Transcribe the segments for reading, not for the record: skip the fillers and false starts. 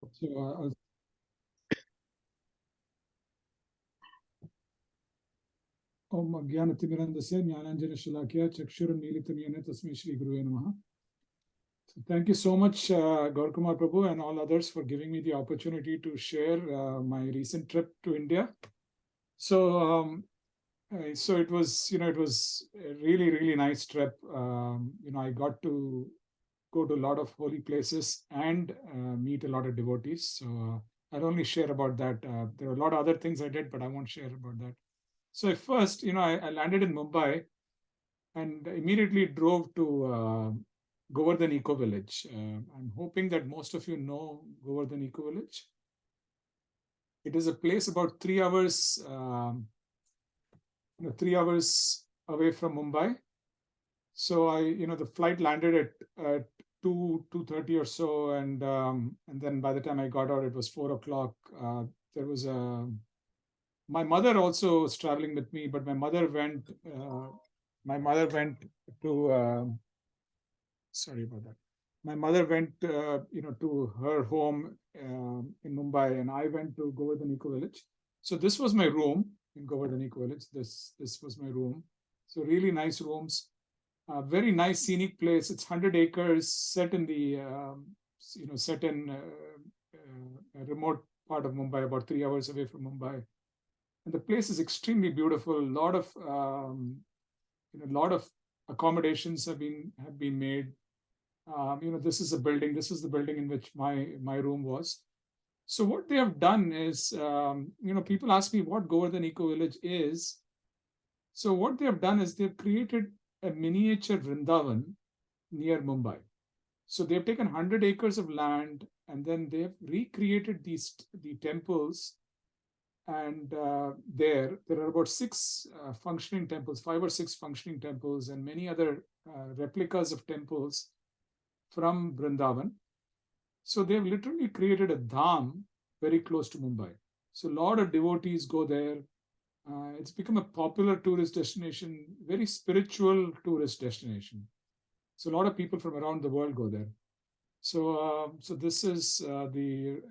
So, Om Jnanatimirandasya Jnananjana Shalakya Chakshurunmilitam Yena Tasmai Shri Guruve Namaha. So thank you so much, Gaurakumar Prabhu and all others for giving me the opportunity to share my recent trip to India. So it was, it was a really, really nice trip. I got to go to a lot of holy places and meet a lot of devotees. So I'll only share about that. There are a lot of other things I did, but I won't share about that. So at first, I landed in Mumbai and immediately drove to Govardhan Eco Village. I'm hoping that most of you know Govardhan Eco Village. It is a place about 3 hours, 3 hours away from Mumbai. So the flight landed at 2:30 or so, and then by the time I got out, it was 4 o'clock. There was my mother also was traveling with me, but my mother went. My mother went to. Sorry about that. My mother went, to her home in Mumbai, and I went to Govardhan Eco Village. So this was my room in Govardhan Eco Village. This was my room. So really nice rooms, very nice scenic place. It's 100 acres, set in the, set in a remote part of Mumbai, about 3 hours away from Mumbai. And the place is extremely beautiful. A lot of accommodations have been made. This is a building. This is the building in which my room was. So what they have done is, people ask me what Govardhan Eco Village is. So what they have done is they've created a miniature Vrindavan near Mumbai. So they've taken 100 acres of land and then they've recreated the temples. And there are about 6 functioning temples, 5 or 6 functioning temples, and many other replicas of temples from Vrindavan. So they've literally created a dham very close to Mumbai. So a lot of devotees go there. It's become a popular tourist destination, very spiritual tourist destination. So a lot of people from around the world go there. So this is the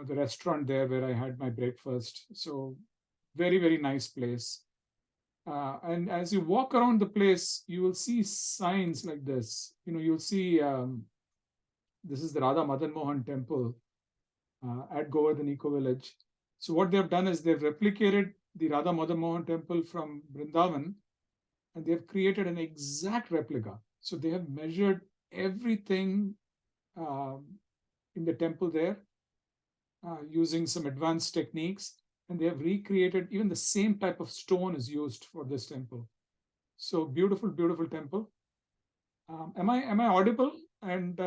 restaurant there where I had my breakfast. So very, very nice place. And as you walk around the place, you will see signs like this. You'll see this is the Radha Madan Mohan temple at Govardhan Eco Village. So what they've done is they've replicated the Radha Madan Mohan temple from Vrindavan, and they've created an exact replica. So they have measured everything in the temple there using some advanced techniques, and they have recreated even the same type of stone is used for this temple. So beautiful, beautiful temple. Am I audible? And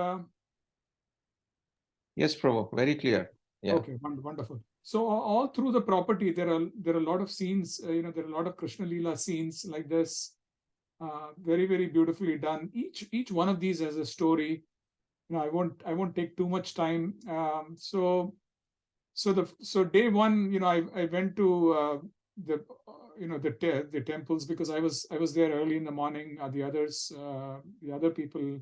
Yes, Prabhu, very clear. Yeah. Okay, wonderful. So all through the property, there are a lot of scenes. There are a lot of Krishna Leela scenes like this. Very, very beautifully done. Each one of these has a story. I won't take too much time. So day one, I went to the temples because I was there early in the morning. The other people,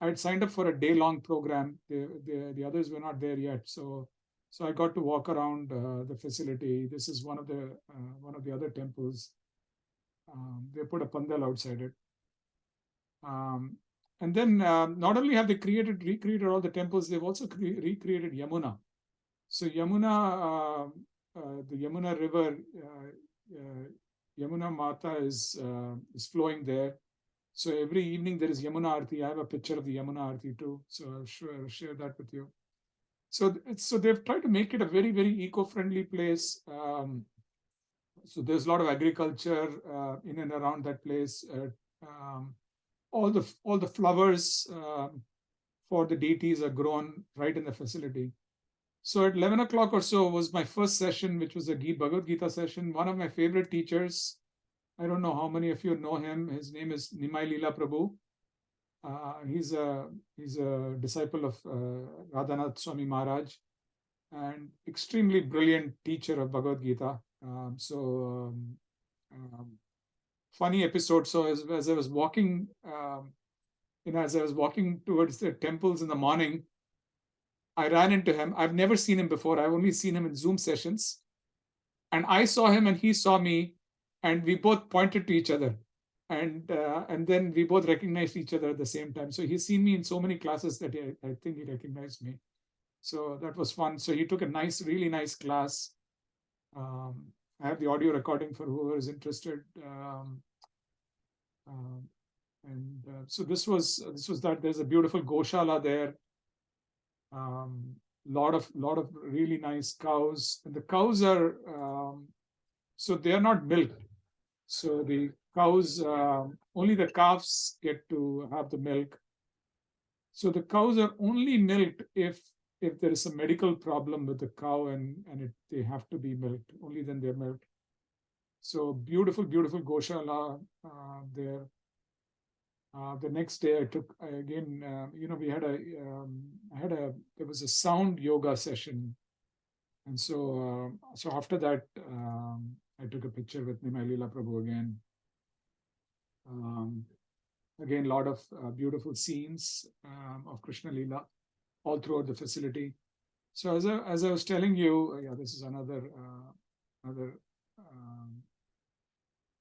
I had signed up for a day-long program. The others were not there yet, so I got to walk around the facility. This is one of the other temples. They put a pandal outside it. And then not only have they recreated all the temples, they've also recreated Yamuna. So Yamuna, the Yamuna River, Yamuna Mata is flowing there. So every evening there is Yamuna Aarti. I have a picture of the Yamuna Aarti too, so I'll share that with you. So they've tried to make it a very, very eco-friendly place. So there's a lot of agriculture in and around that place. All the flowers for the deities are grown right in the facility. So at 11 o'clock or so was my first session, which was a Bhagavad Gita session. One of my favorite teachers, I don't know how many of you know him. His name is Nimai Leela Prabhu. He's a disciple of Radhanath Swami Maharaj and extremely brilliant teacher of Bhagavad Gita. Funny episode. So as I was walking, as I was walking towards the temples in the morning, I ran into him. I've never seen him before. I've only seen him in Zoom sessions. And I saw him and he saw me, and we both pointed to each other. And then we both recognized each other at the same time. So he's seen me in so many classes that I think he recognized me. So that was fun. So he took a really nice class. I have the audio recording for whoever is interested. So this was that. There's a beautiful Goshala there. Lot of really nice cows, and the cows are so they are not milked. So the cows, only the calves get to have the milk. So the cows are only milked if there is a medical problem with the cow and they have to be milked. Only then they're milked. So beautiful Goshala there. The next day I took again, we had there was a sound yoga session. And so after that, I took a picture with Nimai Leela Prabhu again. Again, a lot of beautiful scenes of Krishna Leela all throughout the facility. So as I was telling you, this is another.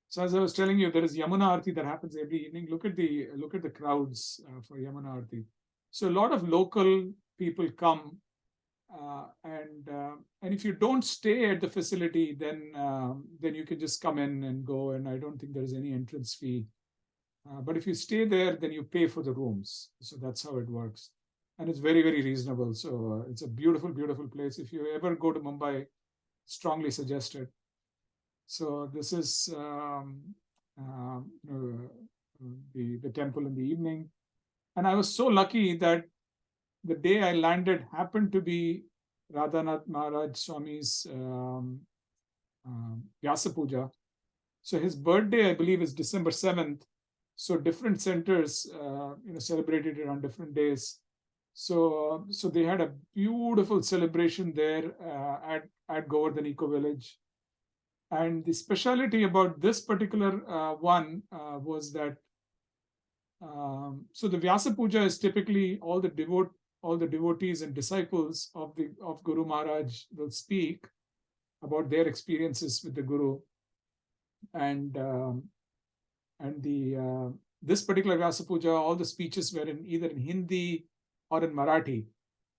So as I was telling you, there is Yamuna Aarti that happens every evening. Look at the crowds for Yamuna Aarti. So a lot of local people come, and if you don't stay at the facility, then you can just come in and go. And I don't think there is any entrance fee. But if you stay there, then you pay for the rooms. So that's how it works, and it's very reasonable. So it's a beautiful place. If you ever go to Mumbai, strongly suggest it. So this is the temple in the evening, and I was so lucky that the day I landed happened to be Radhanath Maharaj Swami's Vyasa Puja. So his birthday, I believe, is December 7th. So different centers, celebrated it on different days. So they had a beautiful celebration there at Govardhan Eco Village. And the speciality about this particular one was that so the Vyasa Puja is typically all the devotees and disciples of Guru Maharaj will speak about their experiences with the Guru, and this particular Vyasa Puja, all the speeches were either in Hindi or in Marathi.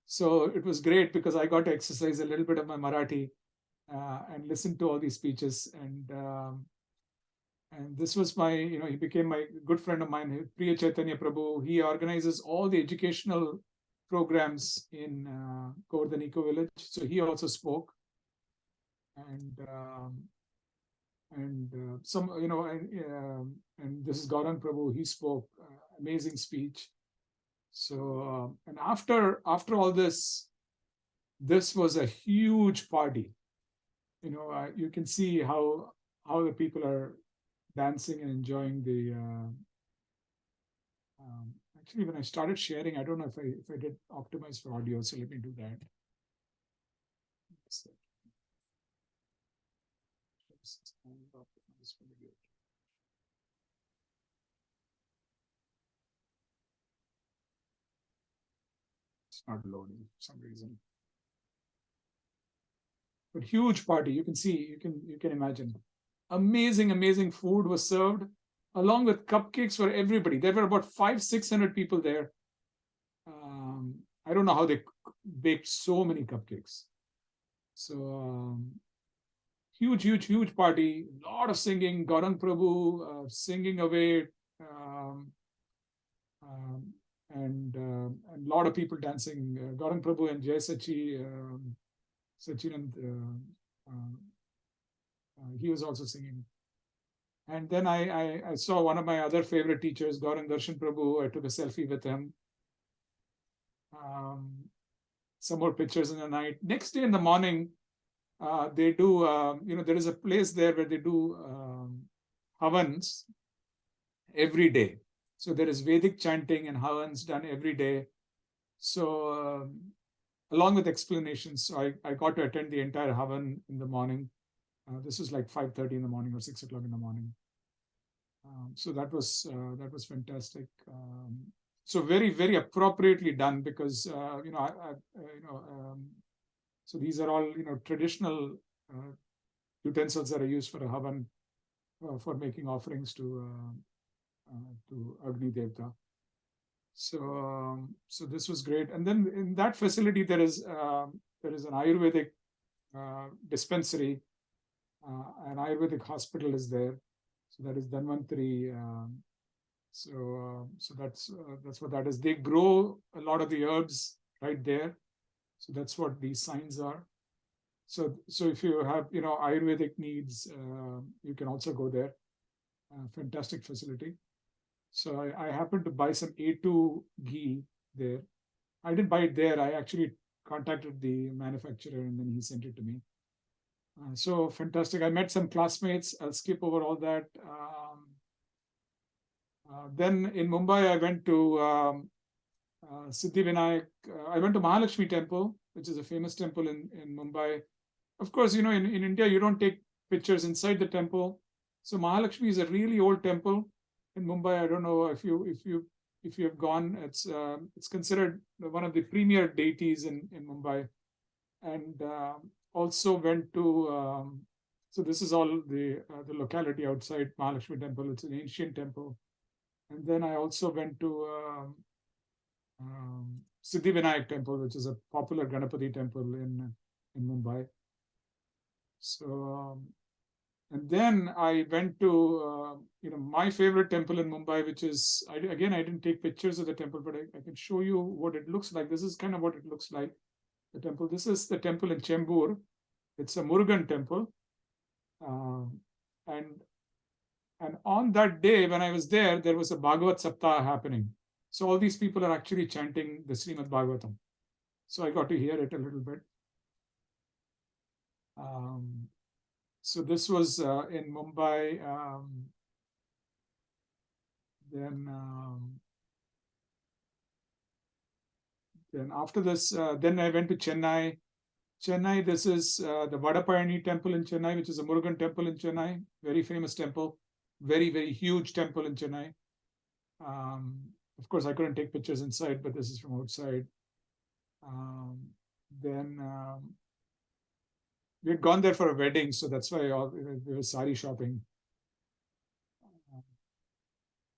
So it was great because I got to exercise a little bit of my Marathi and listen to all these speeches. And this was he became my good friend of mine, Priya Chaitanya Prabhu. He organizes all the educational programs in Govardhan Eco Village. So he also spoke. And some, and this is Gaurang Prabhu. He spoke amazing speech. So and after all this was a huge party. You can see how the people are dancing and enjoying the. Actually, when I started sharing, I don't know if I did optimize for audio, so let me do that. It's not loading for some reason. But huge party. You can see, you can imagine. Amazing food was served, along with cupcakes for everybody. There were about 500-600 people there. I don't know how they baked so many cupcakes. So huge party. A lot of singing. Gaurang Prabhu singing away, and a lot of people dancing. Gaurang Prabhu and Jai Sachinand, he was also singing. And then I saw one of my other favorite teachers, Gaurang Darshan Prabhu. I took a selfie with him. Some more pictures in the night. Next day in the morning, they do, there is a place there where they do havans every day. So there is Vedic chanting and havans done every day. So along with explanations, so I got to attend the entire havan in the morning. This was like 5:30 in the morning or 6 o'clock in the morning. So that was fantastic. So very, very appropriately done, because so these are all traditional utensils that are used for a havan, for making offerings to Agni Devta. So this was great. And then in that facility there is an Ayurvedic dispensary, an Ayurvedic hospital is there. So that is Dhanvantari. So that's what that is. They grow a lot of the herbs right there. So that's what these signs are. So if you have Ayurvedic needs, you can also go there. Fantastic facility. So I happened to buy some A2 ghee there. I didn't buy it there. I actually contacted the manufacturer and then he sent it to me. So fantastic. I met some classmates. I'll skip over all that. Then in Mumbai, I went to Siddhivinayak. I went to Mahalakshmi Temple, which is a famous temple in Mumbai. Of course, in India, you don't take pictures inside the temple. So Mahalakshmi is a really old temple in Mumbai. I don't know if you have gone. It's considered one of the premier deities in Mumbai, and also went to. So this is all the locality outside Mahalakshmi Temple. It's an ancient temple, and then I also went to Siddhivinayak Temple, which is a popular Ganapati temple in Mumbai. So and then I went to my favorite temple in Mumbai, which is I didn't take pictures of the temple, but I can show you what it looks like. This is kind of what it looks like. The temple. This is the temple in Chembur. It's a Murugan temple, and on that day when I was there was a Bhagavat Saptah happening. So all these people are actually chanting the Srimad Bhagavatam. So I got to hear it a little bit. So this was in Mumbai. Then after this, then I went to Chennai. Chennai, this is the Vadapayani temple in Chennai, which is a Murugan temple in Chennai. Very famous temple. Very, very huge temple in Chennai. Of course, I couldn't take pictures inside, but this is from outside. Then we had gone there for a wedding, so that's why we were sari shopping.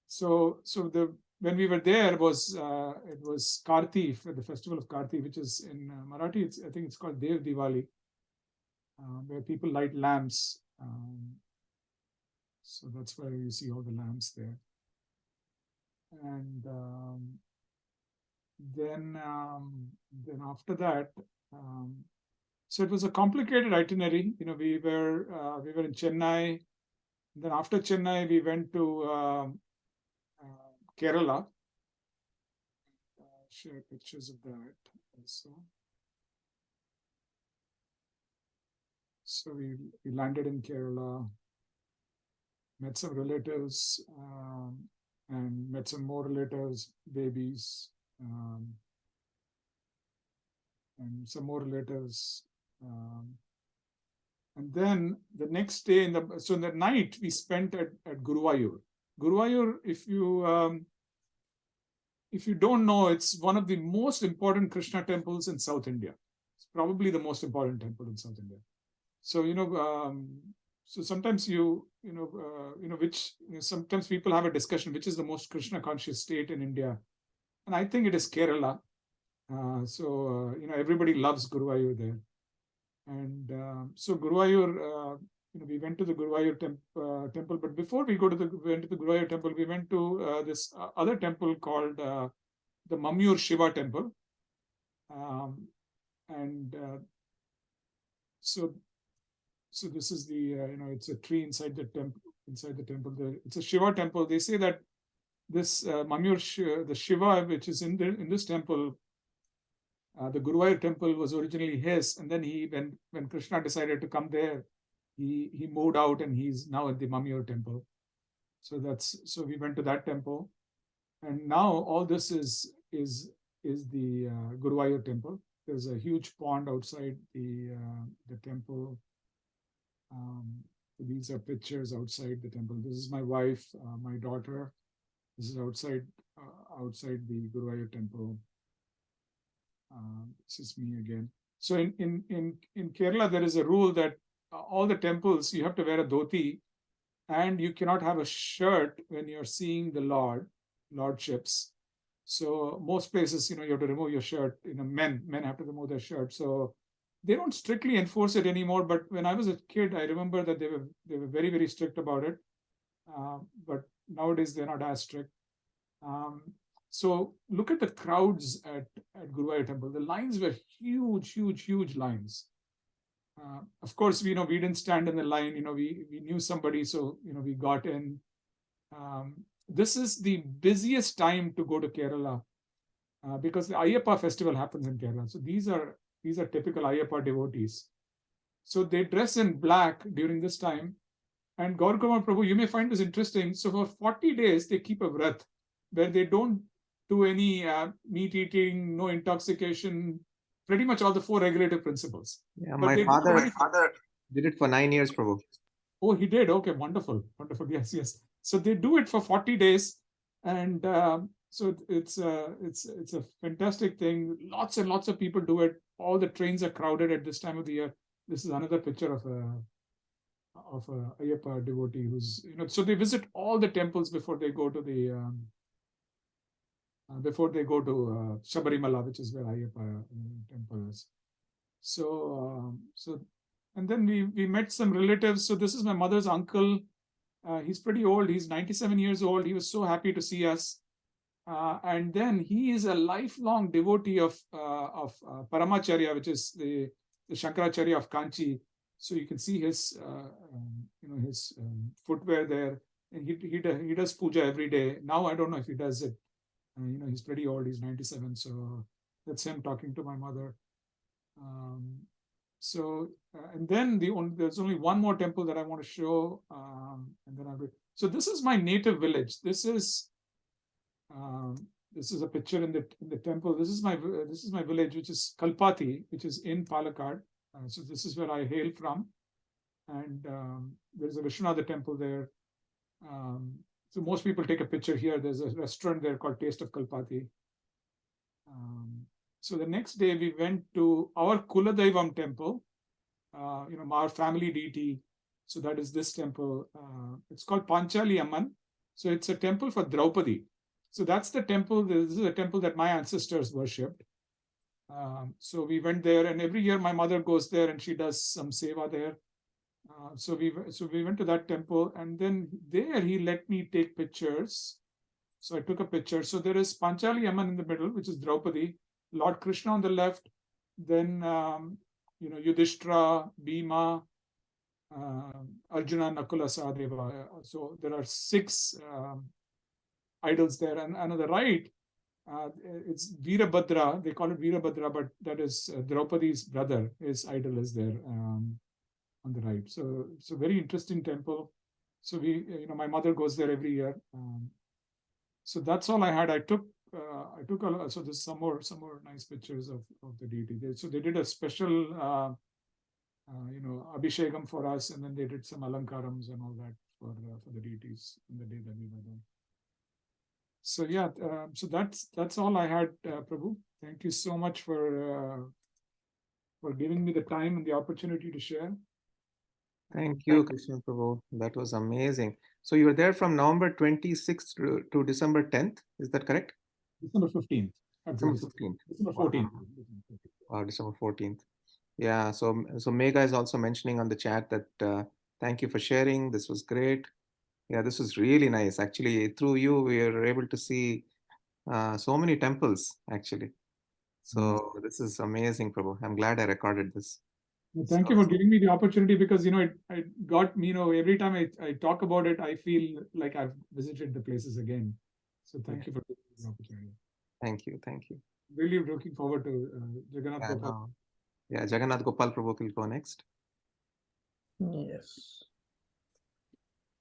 So when we were there was it was Karti, the festival of Karti, which is in Marathi. I think it's called Dev Diwali, where people light lamps. So that's why you see all the lamps there. And then after that, so it was a complicated itinerary. We were in Chennai. Then after Chennai, we went to Kerala. Share pictures of that also. So we landed in Kerala, met some relatives, and met some more relatives, babies, and some more relatives. And then the next day, in the night, we spent at Guruvayur. Guruvayur, if you don't know, it's one of the most important Krishna temples in South India. It's probably the most important temple in South India. So so sometimes sometimes people have a discussion which is the most Krishna conscious state in India, and I think it is Kerala. Everybody loves Guruvayur there, and so Guruvayur. We went to the Guruvayur temple, but before we went to the Guruvayur temple, we went to this other temple called the Mamur Shiva temple, and so this is the it's a tree inside the temple. It's a Shiva temple. They say that this Mamur, the Shiva which is in this temple, the Guruvayur temple was originally his, and then when Krishna decided to come there, he moved out and he's now at the Mamur temple. So we went to that temple, and now all this is the Guruvayur temple. There's a huge pond outside the temple. These are pictures outside the temple. This is my wife, my daughter, This is outside the Guruvayur temple. This is me again. So in Kerala, there is a rule that all the temples you have to wear a dhoti, and you cannot have a shirt when you're seeing the lordships. So most places, you have to remove your shirt. Men have to remove their shirt. So they don't strictly enforce it anymore. But when I was a kid, I remember that they were very, very strict about it. But nowadays they're not as strict. Um, so look at the crowds at Guruvayur temple. The lines were huge, huge, huge lines. Of course, we didn't stand in the line. We knew somebody, so we got in. This is the busiest time to go to Kerala because the Ayyappa festival happens in Kerala. So these are typical Ayyappa devotees. So they dress in black during this time. And Gaurav Prabhu, you may find this interesting. So for 40 days, they keep a vrat where they don't do any meat eating, no intoxication, pretty much all the four regulative principles. Yeah, But my they do father only. did it for 9 years, Prabhu. Oh, he did. Okay, wonderful, wonderful. Yes, yes. So they do it for 40 days, and so it's a fantastic thing. Lots and lots of people do it. All the trains are crowded at this time of the year. This is another picture of a Ayyappa devotee who's. So they visit all the temples before they go to Shabarimala, which is where Ayyappa temple is. So and then we met some relatives. So this is my mother's uncle. He's pretty old. He's 97 years old. He was so happy to see us. And then he is a lifelong devotee of Paramacharya, which is the Shankaracharya of Kanchi. So you can see his footwear there, and he does puja every day. Now I don't know if he does it. He's pretty old. He's 97. So that's him talking to my mother. And then there's only one more temple that I want to show, and then I will. So this is my native village. This is a picture in the temple. This is my village, which is Kalpati, which is in Palakkad. So this is where I hail from, and there's a Vishwanath temple there. So most people take a picture here. There's a restaurant there called Taste of Kalpati. So the next day we went to our Kuladaivam temple, our family deity. So that is this temple. It's called Panchali Amman. So it's a temple for Draupadi. So that's the temple. This is a temple that my ancestors worshipped. So we went there, and every year my mother goes there and she does some seva there. So we went to that temple, and then there he let me take pictures. So I took a picture. So there is Panchali Amman in the middle, which is Draupadi, Lord Krishna on the left, then Yudhishthira, Bhima, Arjuna, Nakula, Sahadeva. So there are 6 idols there, and on the right, it's Veerabhadra. They call it Veerabhadra, but that is Draupadi's brother. His idol is there on the right. So it's a very interesting temple. So my mother goes there every year. So that's all I had. I took so there's some more nice pictures of the deity. So they did a special abhishekam for us, and then they did some alankarams and all that for the deities in the day that we were there. So yeah, so that's all I had, Prabhu. Thank you so much for giving me the time and the opportunity to share. Thank you, Krishnan Prabhu. That was amazing. So you were there from November 26th to December 10th. Is that correct? December 15th. December 15th. December 14th. Wow, December 14th. Yeah, so Megha is also mentioning on the chat that thank you for sharing. This was great. Yeah, this was really nice. Actually, through you, we were able to see so many temples, actually. So this is amazing, Prabhu. I'm glad I recorded this. Well, thank you for giving me the opportunity, because it got me, every time I talk about it, I feel like I've visited the places again. So thank you for giving me the opportunity. Thank you. Thank you. Really looking forward to Jagannath Gopal. No. Yeah, Jagannath Gopal Prabhu will go next. Yes.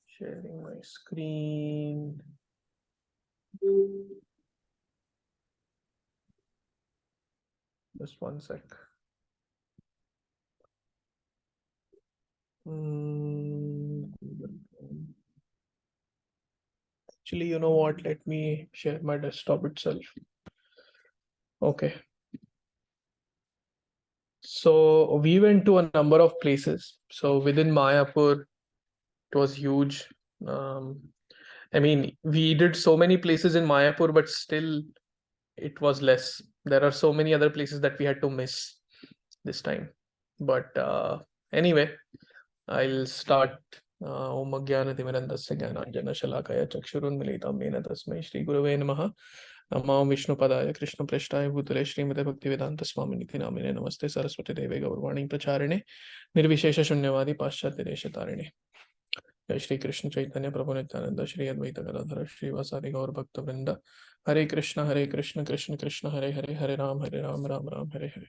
Sharing my screen. Just one sec. Actually, you know what? Let me share my desktop itself. Okay. So we went to a number of places. So within Mayapur, it was huge. I mean, we did so many places in Mayapur, but still it was less. There are so many other places that we had to miss this time. But anyway, I'll start. Om Ajnanatimirandasya Jnananjana Shalakaya Chakshurunmilitam Yena Tasmai Shri Gurave Namaha Namo Vishnupadaya Krishna Prashtaya Bhutale Srimate Bhaktivedanta Swaminithi Namine Namaste Saraswati Deve Gaurvani Pracharine Nirvishesha Shunyavadi Paschatya Deshatarine Jai Shri Krishna Chaitanya Prabhu Nityananda Shri Advaita Gadadhara Shri Vasari Gaur Bhakta Vrinda Hare Krishna Krishna Krishna Hare Hare Hare Ram Ram Hare Hare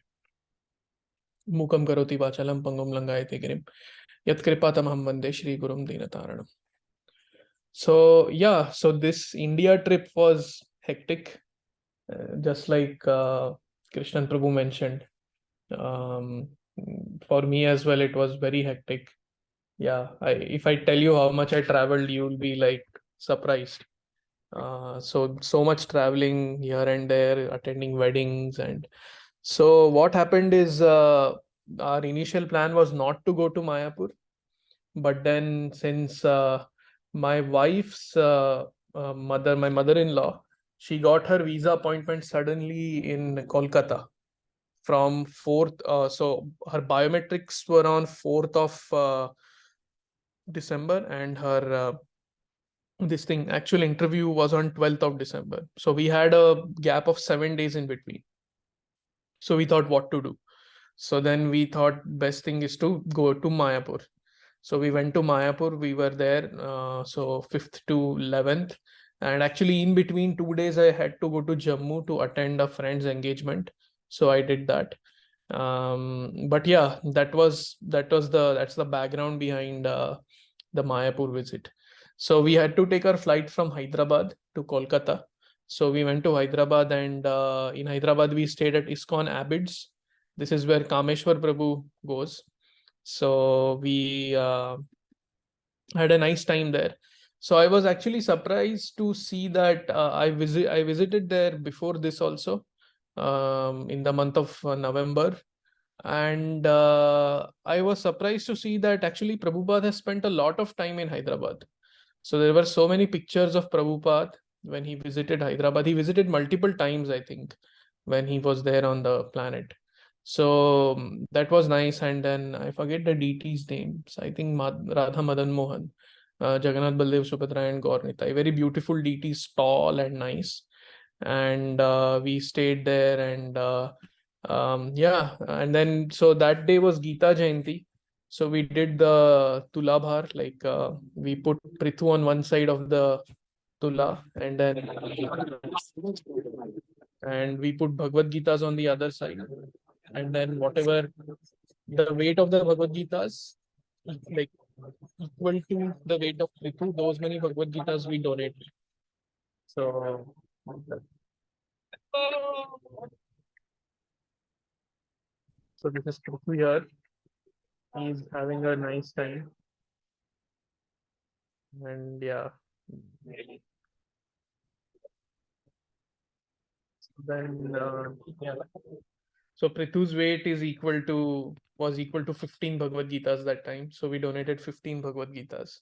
Mukam Karoti Vachalam Pangam Langayate Girim Yat Kripatamaham Vande Shri Gurum Dinataranam. So yeah, so this India trip was hectic, just like Krishnan Prabhu mentioned. Um, for me as well, it was very hectic. Yeah, if I tell you how much I traveled, you'll be like surprised. So much traveling here and there, attending weddings, and so what happened is our initial plan was not to go to Mayapur, but then since my wife's my mother-in-law, she got her visa appointment suddenly in Kolkata from 4th. So her biometrics were on 4th of December, and her this thing actual interview was on 12th of December. So we had a gap of 7 days in between. So we thought what to do. So then we thought best thing is to go to Mayapur. So we went to Mayapur. We were there, so 5th to 11th. And actually, in between 2 days, I had to go to Jammu to attend a friend's engagement. So I did that. But yeah, that's the background behind the Mayapur visit. So we had to take our flight from Hyderabad to Kolkata. So we went to Hyderabad, and in Hyderabad we stayed at ISKCON Abids. This is where Kameshwar Prabhu goes. So we had a nice time there. So I was actually surprised to see that I visited there before this also, in the month of November, and I was surprised to see that actually Prabhupada has spent a lot of time in Hyderabad. So there were so many pictures of Prabhupada when he visited Hyderabad. He visited multiple times, I think, when he was there on the planet. So that was nice. And then I forget the deities' names. I think Radha Madan Mohan, Jagannath Baldev Subhadra and Gaurnita. Very beautiful deities, tall and nice. And we stayed there, and yeah. And then so that day was Gita Jayanti. So we did the Tula Bhar, like we put Prithu on one side of the Tula, and then we put Bhagavad Gitas on the other side, and then whatever the weight of the Bhagavad Gitas, like equal to the weight of Prithu, those many Bhagavad Gitas we donate. So this is Prithu here. He's having a nice time, and yeah. Then yeah. So Prithu's weight was equal to 15 Bhagavad Gitas that time. So we donated 15 Bhagavad Gitas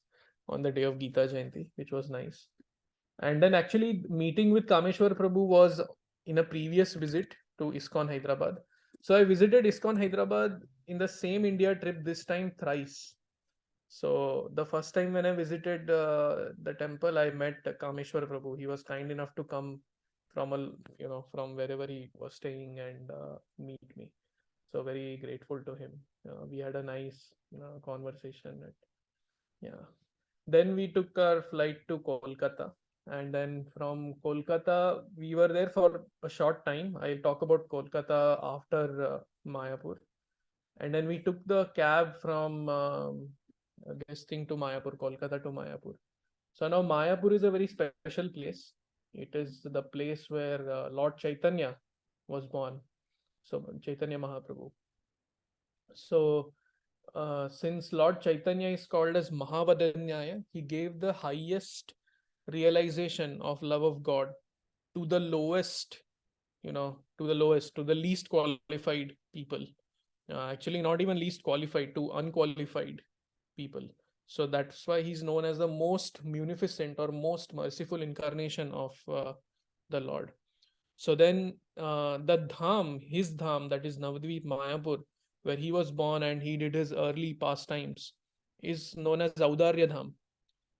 on the day of Gita Jayanti, which was nice. And then actually meeting with Kameshwar Prabhu was in a previous visit to ISKCON Hyderabad. So I visited ISKCON Hyderabad in the same India trip, this time thrice. So the first time when I visited the temple, I met Kameshwar Prabhu. He was kind enough to come from from wherever he was staying and meet me. So very grateful to him. We had a nice conversation. Yeah. Then we took our flight to Kolkata, and then from Kolkata we were there for a short time. I'll talk about Kolkata after Mayapur. And then we took the cab from this thing to Mayapur, Kolkata to Mayapur. So now Mayapur is a very special place. It is the place where Lord Chaitanya was born. So Chaitanya Mahaprabhu. So since Lord Chaitanya is called as Mahavadanyaya, he gave the highest realization of love of God to the lowest, to the least qualified people. Actually, not even least qualified, to unqualified people. So that's why he's known as the most munificent or most merciful incarnation of the Lord. So then the dham, his dham, that is Navadvip Mayapur, where he was born and he did his early pastimes, is known as Audarya Dham.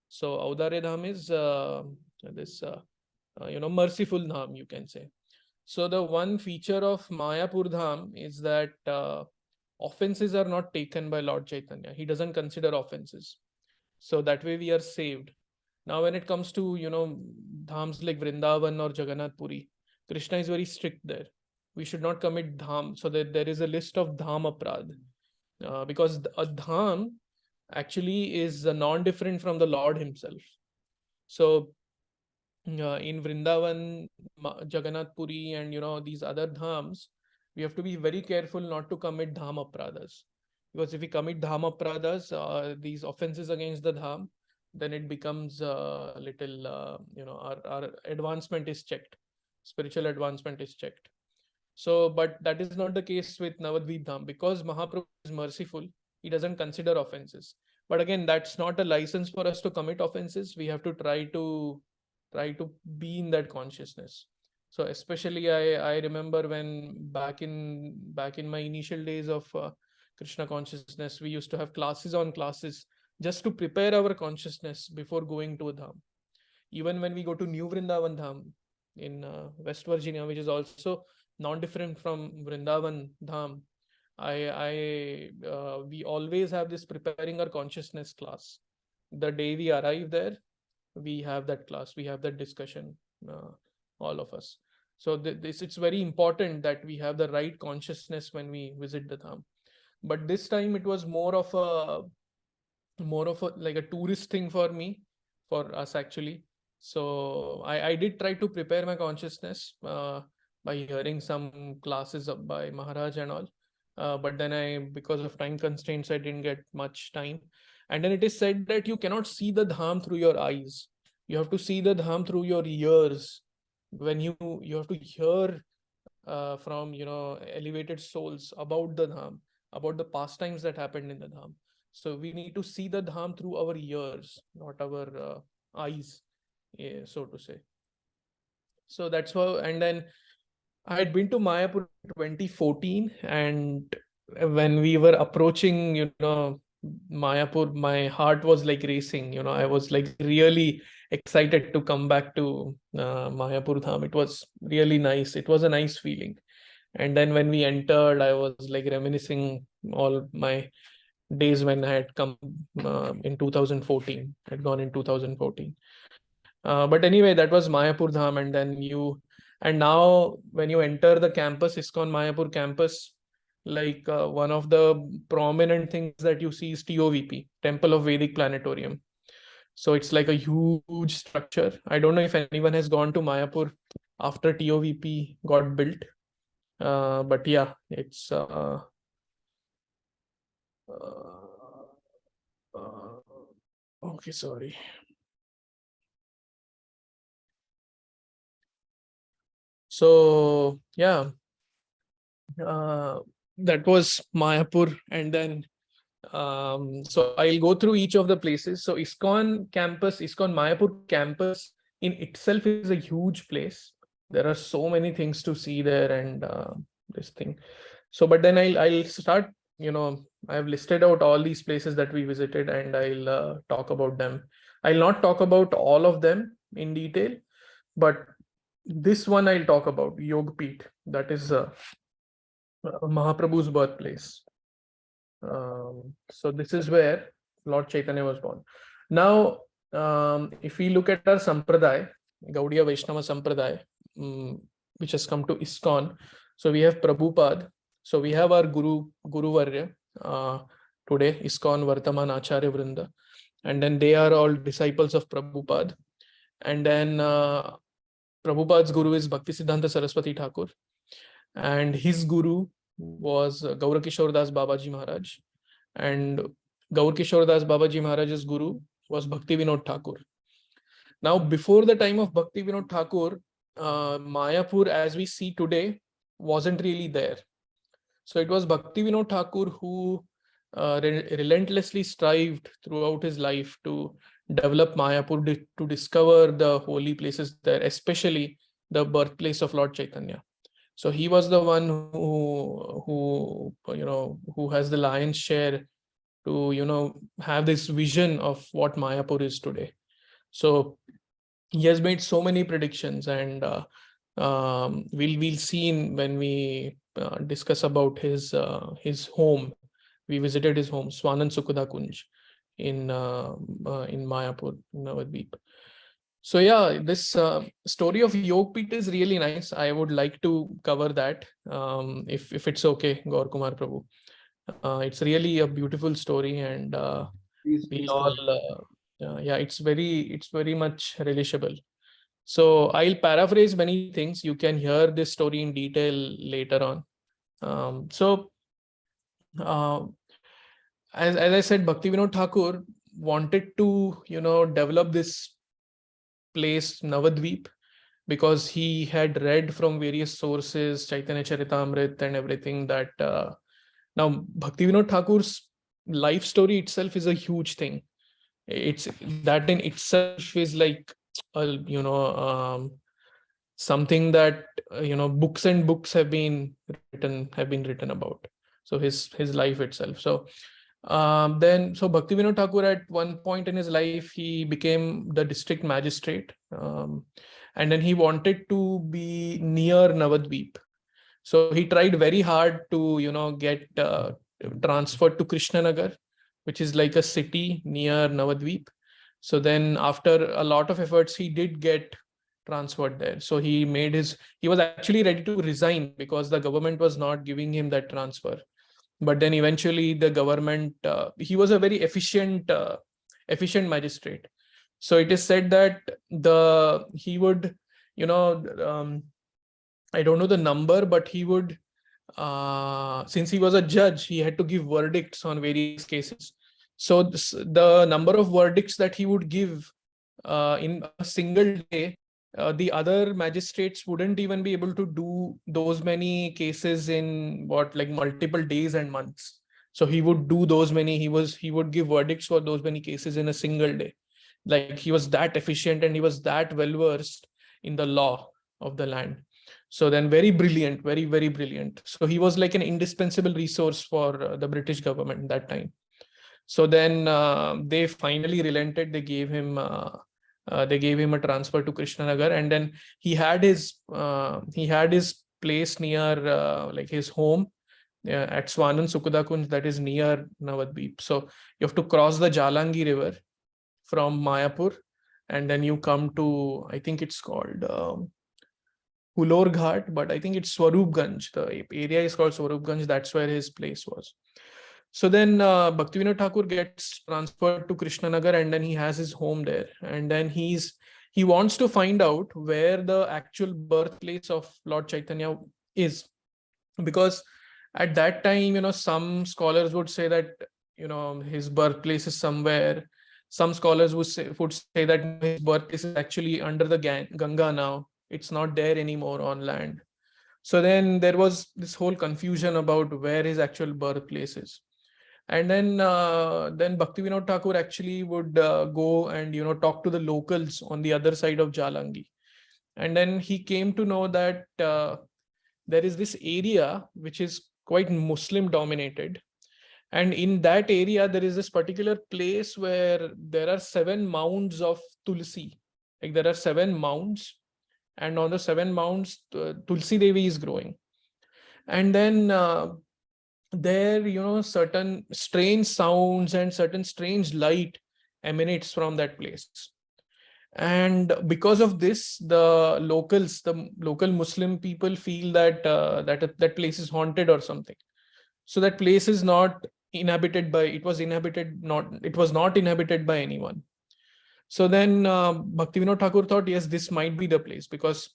So Audarya Dham is this merciful dham, you can say. So the one feature of Mayapur Dham is that offenses are not taken by Lord Chaitanya. He doesn't consider offenses. So that way we are saved. Now when it comes to, dhams like Vrindavan or Jagannath Puri, Krishna is very strict there. We should not commit dham. So that there is a list of dham aprad. Because a dham actually is non-different from the Lord himself. So in Vrindavan, Jagannath Puri, and these other dhams, we have to be very careful not to commit dham apradas. Because if we commit dham apradas, these offenses against the dham, then it becomes little, our advancement is checked. Spiritual advancement is checked. So, but that is not the case with Navadvip Dham, because Mahaprabhu is merciful. He doesn't consider offenses. But again, that's not a license for us to commit offenses. We have to try to be in that consciousness. So especially I remember when back in my initial days of Krishna consciousness, we used to have classes on classes just to prepare our consciousness before going to a dham. Even when we go to New Vrindavan Dham in West Virginia, which is also non-different from Vrindavan Dham, we always have this preparing our consciousness class. The day we arrive there, we have that class, we have that discussion, all of us. So it's very important that we have the right consciousness when we visit the dham. But this time it was more of a like a tourist thing for us actually. So I did try to prepare my consciousness by hearing some classes by Maharaj and all. But then because of time constraints, I didn't get much time. And then it is said that you cannot see the dham through your eyes. You have to see the dham through your ears. When you have to hear from elevated souls about the dham, about the pastimes that happened in the dham. So we need to see the dham through our ears, not our eyes, so to say. So that's how. And then I had been to Mayapur 2014, and when we were approaching, Mayapur, my heart was like racing. I was like really excited to come back to Mayapur Dham. It was really nice. It was a nice feeling. And then when we entered, I was like reminiscing all my days when I had come in 2014. Had gone in 2014. But anyway, that was Mayapur Dham, and now when you enter the campus, ISKCON Mayapur campus, like one of the prominent things that you see is TOVP, Temple of Vedic Planetarium. So it's like a huge structure. I don't know if anyone has gone to Mayapur after TOVP got built. But yeah, it's okay, sorry. So yeah, that was Mayapur. And then so I'll go through each of the places. So ISKCON campus, ISKCON Mayapur campus in itself is a huge place. There are so many things to see there, and this thing. So but then I'll start, I've listed out all these places that we visited, and I'll talk about them. I'll not talk about all of them in detail, but this one I'll talk about, Yogpeeth. That is Mahaprabhu's birthplace. So this is where Lord Chaitanya was born. Now, if we look at our Sampradaya, Gaudiya Vaishnava Sampradaya, which has come to ISKCON. So we have Prabhupada. So we have our Guru Varya today, ISKCON Vartaman Acharya Vrinda. And then they are all disciples of Prabhupada. And then Prabhupada's Guru is Bhaktisiddhanta Saraswati Thakur. And his Guru was Gaurakishore Das Babaji Maharaj. And Gaurakishore Das Babaji Maharaj's Guru was Bhakti Vinod Thakur. Now, before the time of Bhakti Vinod Thakur, Mayapur as we see today wasn't really there. So it was Bhakti Vinod Thakur who relentlessly strived throughout his life to develop Mayapur, to discover the holy places there, especially the birthplace of Lord Chaitanya. So he was the one who has the lion's share to have this vision of what Mayapur is today. So he has made so many predictions, and we'll see when we discuss about his home. We visited his home, Swanan Sukhuda Kunj, in Mayapur, Navadvip. So yeah, this story of Yogpit is really nice. I would like to cover that, if it's okay, Gaur Kumar Prabhu. It's really a beautiful story, and Please go ahead. yeah, it's very much relishable. So I'll paraphrase many things. You can hear this story in detail later on. Uh, as I said, Bhakti Vinod Thakur wanted to develop this place Navadvip, because he had read from various sources, Chaitanya Charitamrit and everything, that now Bhakti Vinod Thakur's life story itself is a huge thing. It's that in itself is like something that books and books have been written about. So his life itself. So Bhakti Vinod Thakur, at one point in his life, he became the district magistrate, and then he wanted to be near Navadvip. So he tried very hard to get transferred to Krishnanagar, which is like a city near Navadvip. So then after a lot of efforts, he did get transferred there. So he was actually ready to resign because the government was not giving him that transfer. But then eventually the government, he was a very efficient magistrate. So it is said that he would, I don't know the number, but he would, since he was a judge, he had to give verdicts on various cases. So the number of verdicts that he would give in a single day, the other magistrates wouldn't even be able to do those many cases in like multiple days and months. So he would do those many, he would give verdicts for those many cases in a single day. Like, he was that efficient and he was that well versed in the law of the land. So then, very brilliant, very, very brilliant. So he was like an indispensable resource for the British government that time. So then they finally relented. They gave him a transfer to Krishnanagar, and then he had his place near like his home at Swanan Sukhuda Kunj, that is near Navadvip. So you have to cross the Jalangi river from Mayapur, and then you come to, I think it's called Hulor Ghat, but I think it's Swarupganj. The area is called Swarupganj. That's where his place was. So then Bhakti Vinod Thakur gets transferred to Krishnanagar, and then he has his home there. And then he wants to find out where the actual birthplace of Lord Chaitanya is, because at that time, some scholars would say that his birthplace is somewhere. Some scholars would say that his birthplace is actually under the Ganga now. It's not there anymore on land. So then there was this whole confusion about where his actual birthplace is. And then Bhakti Vinod Thakur actually would go and talk to the locals on the other side of Jalangi. And then he came to know that there is this area which is quite Muslim dominated. And in that area, there is this particular place where there are 7 mounds of Tulsi. Like, there are 7 mounds, and on the 7 mounds, Tulsi Devi is growing. And then there, certain strange sounds and certain strange light emanates from that place. And because of this, the local Muslim people feel that that place is haunted or something. So that place is not inhabited by, it was not inhabited by anyone. So then Bhakti Vinod Thakur thought, yes, this might be the place, because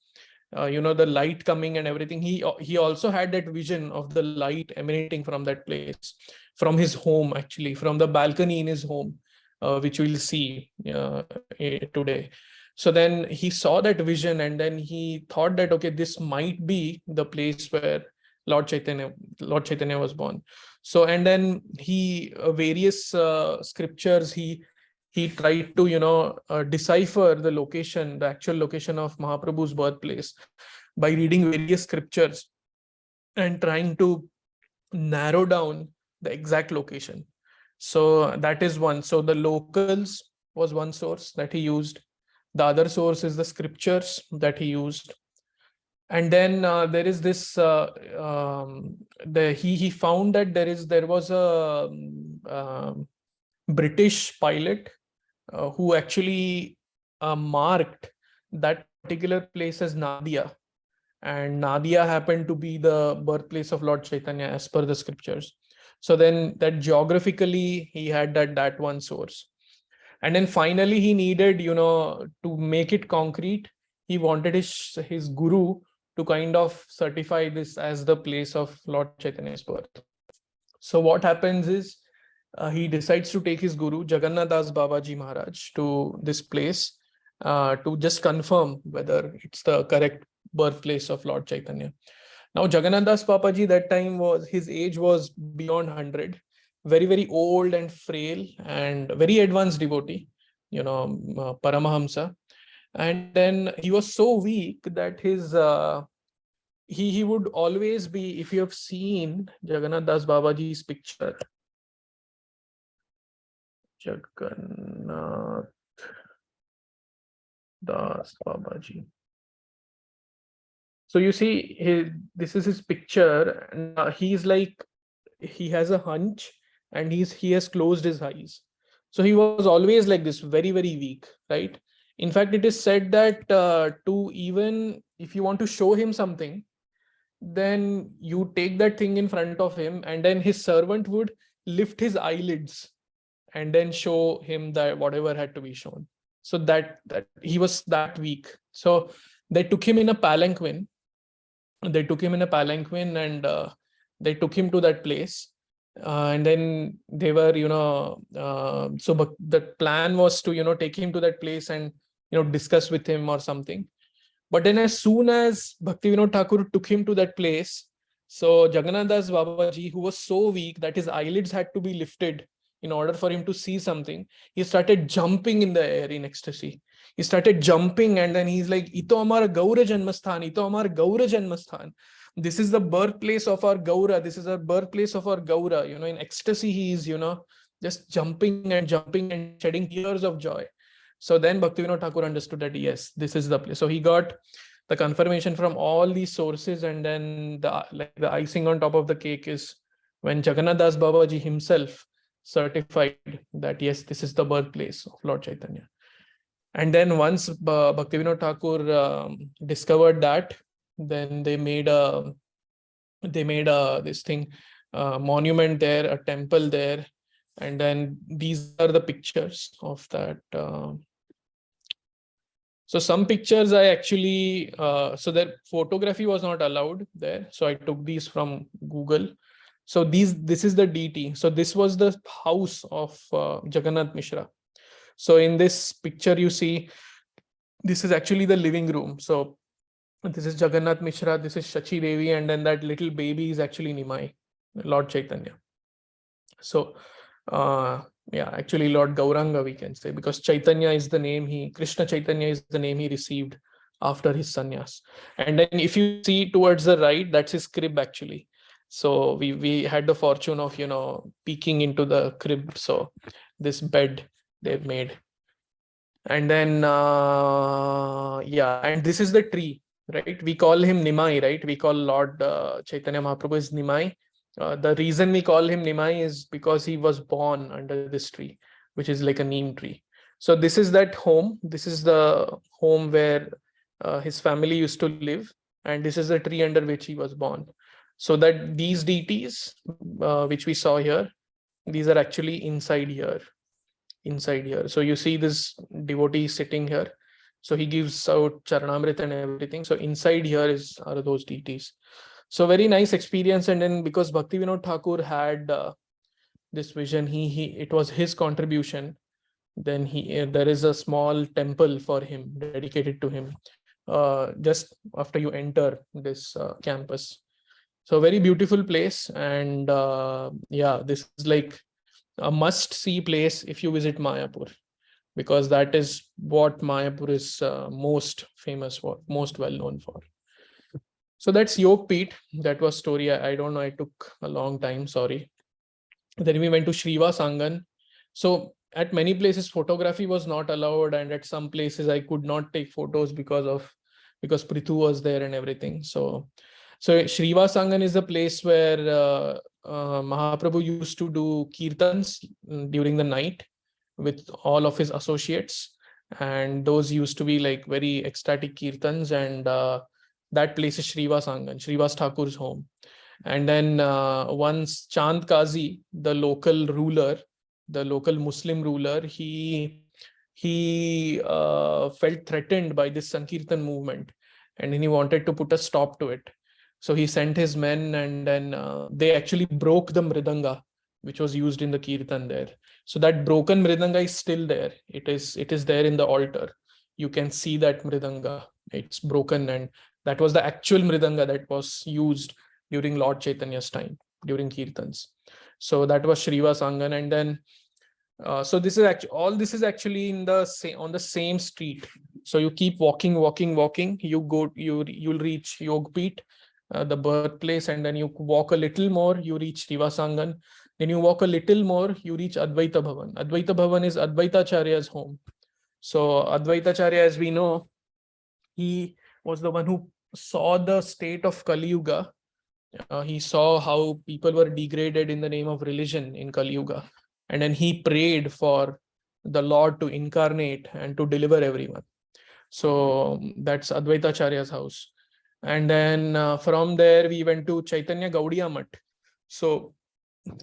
the light coming and everything. He also had that vision of the light emanating from that place, from his home, actually, from the balcony in his home, which we'll see today. So then he saw that vision, and then he thought that, okay, this might be the place where Lord Chaitanya was born. So, and then he various scriptures, he tried to decipher the location, the actual location of Mahaprabhu's birthplace by reading various scriptures and trying to narrow down the exact location. So that is one. So the locals was one source that he used. The other source is the scriptures that he used. And then there is this he found that there was a British pilot who actually marked that particular place as Nadia, and Nadia happened to be the birthplace of Lord Chaitanya as per the scriptures. So then that geographically he had that one source. And then finally he needed, to make it concrete, he wanted his guru to kind of certify this as the place of Lord Chaitanya's birth. So what happens is he decides to take his guru Jagannath Das Babaji Maharaj to this place to just confirm whether it's the correct birthplace of Lord Chaitanya. Now Jagannath Das Babaji, that time his age was beyond 100, very, very old and frail and very advanced devotee, Paramahamsa. And then he was so weak that his he would always be, if you have seen Jagannath Das Babaji's picture, Jagannath Das Babaji. So you see, this is his picture. And he's like, he has a hunch, and he has closed his eyes. So he was always like this, very, very weak, right? In fact, it is said that to even if you want to show him something, then you take that thing in front of him, and then his servant would lift his eyelids and then show him that whatever had to be shown. So that he was that weak. So they took him in a palanquin. And they took him they took him to that place. And then they were, so the plan was to, take him to that place and, discuss with him or something. But then as soon as Bhaktivinoda Thakur took him to that place, so Jagannath Das Babaji, who was so weak that his eyelids had to be lifted in order for him to see something, he started jumping in the air in ecstasy. He started jumping, and then he's like, Ito amar Gaura Janmasthan, Ito amar Gaura Janmasthan. This is the birthplace of our Gaura. This is the birthplace of our Gaura. In ecstasy, he is, just jumping and shedding tears of joy. So then Bhaktivinoda Thakur understood that, yes, this is the place. So he got the confirmation from all these sources, and then the icing on top of the cake is when Jagannath Das Babaji himself certified that, yes, this is the birthplace of Lord Chaitanya. And then once Bhaktivinoda Thakur discovered that, then they made this thing, monument there, a temple there, and then these are the pictures of that. So some pictures I actually, so that photography was not allowed there. So I took these from Google. So this is the deity. So this was the house of Jagannath Mishra. So in this picture, you see, this is actually the living room. So this is Jagannath Mishra, this is Shachi Devi, and then that little baby is actually Nimai, Lord Chaitanya. So actually Lord Gauranga, we can say, because Chaitanya is the name Krishna Chaitanya is the name he received after his sannyas. And then if you see towards the right, that's his crib actually. So we had the fortune of, peeking into the crib. So this bed they've made. And then, and this is the tree, right? We call him Nimai, right? We call Lord Chaitanya Mahaprabhu is Nimai. The reason we call him Nimai is because he was born under this tree, which is like a neem tree. So this is that home. This is the home where his family used to live. And this is the tree under which he was born. So that these deities, which we saw here, these are actually inside here. So you see this devotee sitting here. So he gives out Charanamrita and everything. So inside here are those deities. So very nice experience. And then because Bhaktivinoda Thakur had this vision, it was his contribution Then there is a small temple for him, dedicated to him, just after you enter this campus. So very beautiful place, and yeah, this is like a must-see place if you visit Mayapur, because that is what Mayapur is most famous for, most well known for. So that's Yog Peeth. That was story. I don't know. I took a long time. Sorry. Then we went to Shriva Sangan. So at many places photography was not allowed, and at some places I could not take photos because Prithu was there and everything. So Shriva Sangan is a place where Mahaprabhu used to do kirtans during the night with all of his associates, and those used to be like very ecstatic kirtans, and that place is Shriva Sangan, Shrivas Thakur's home. And then once Chand Kazi, the local ruler, the local Muslim ruler, he felt threatened by this Sankirtan movement, and he wanted to put a stop to it. So he sent his men, and then they actually broke the mridanga, which was used in the kirtan there. So that broken mridanga is still there. It is there in the altar. You can see that mridanga. It's broken, and that was the actual mridanga that was used during Lord Chaitanya's time, during kirtans. So that was Shriva Sangan. And then so this is actually, all this is actually in the on the same street. So you keep walking, you'll reach Yog Peeth, the birthplace, and then you walk a little more, you reach Shriva Sangan. Then you walk a little more, you reach Advaita Bhavan. Advaita Bhavan is Advaitacharya's home. So Advaitacharya, as we know, he was the one who saw the state of Kali Yuga. He saw how people were degraded in the name of religion in Kali Yuga. And then he prayed for the Lord to incarnate and to deliver everyone. So that's Advaitacharya's house. And then from there, we went to Chaitanya Gaudiya Mutt. So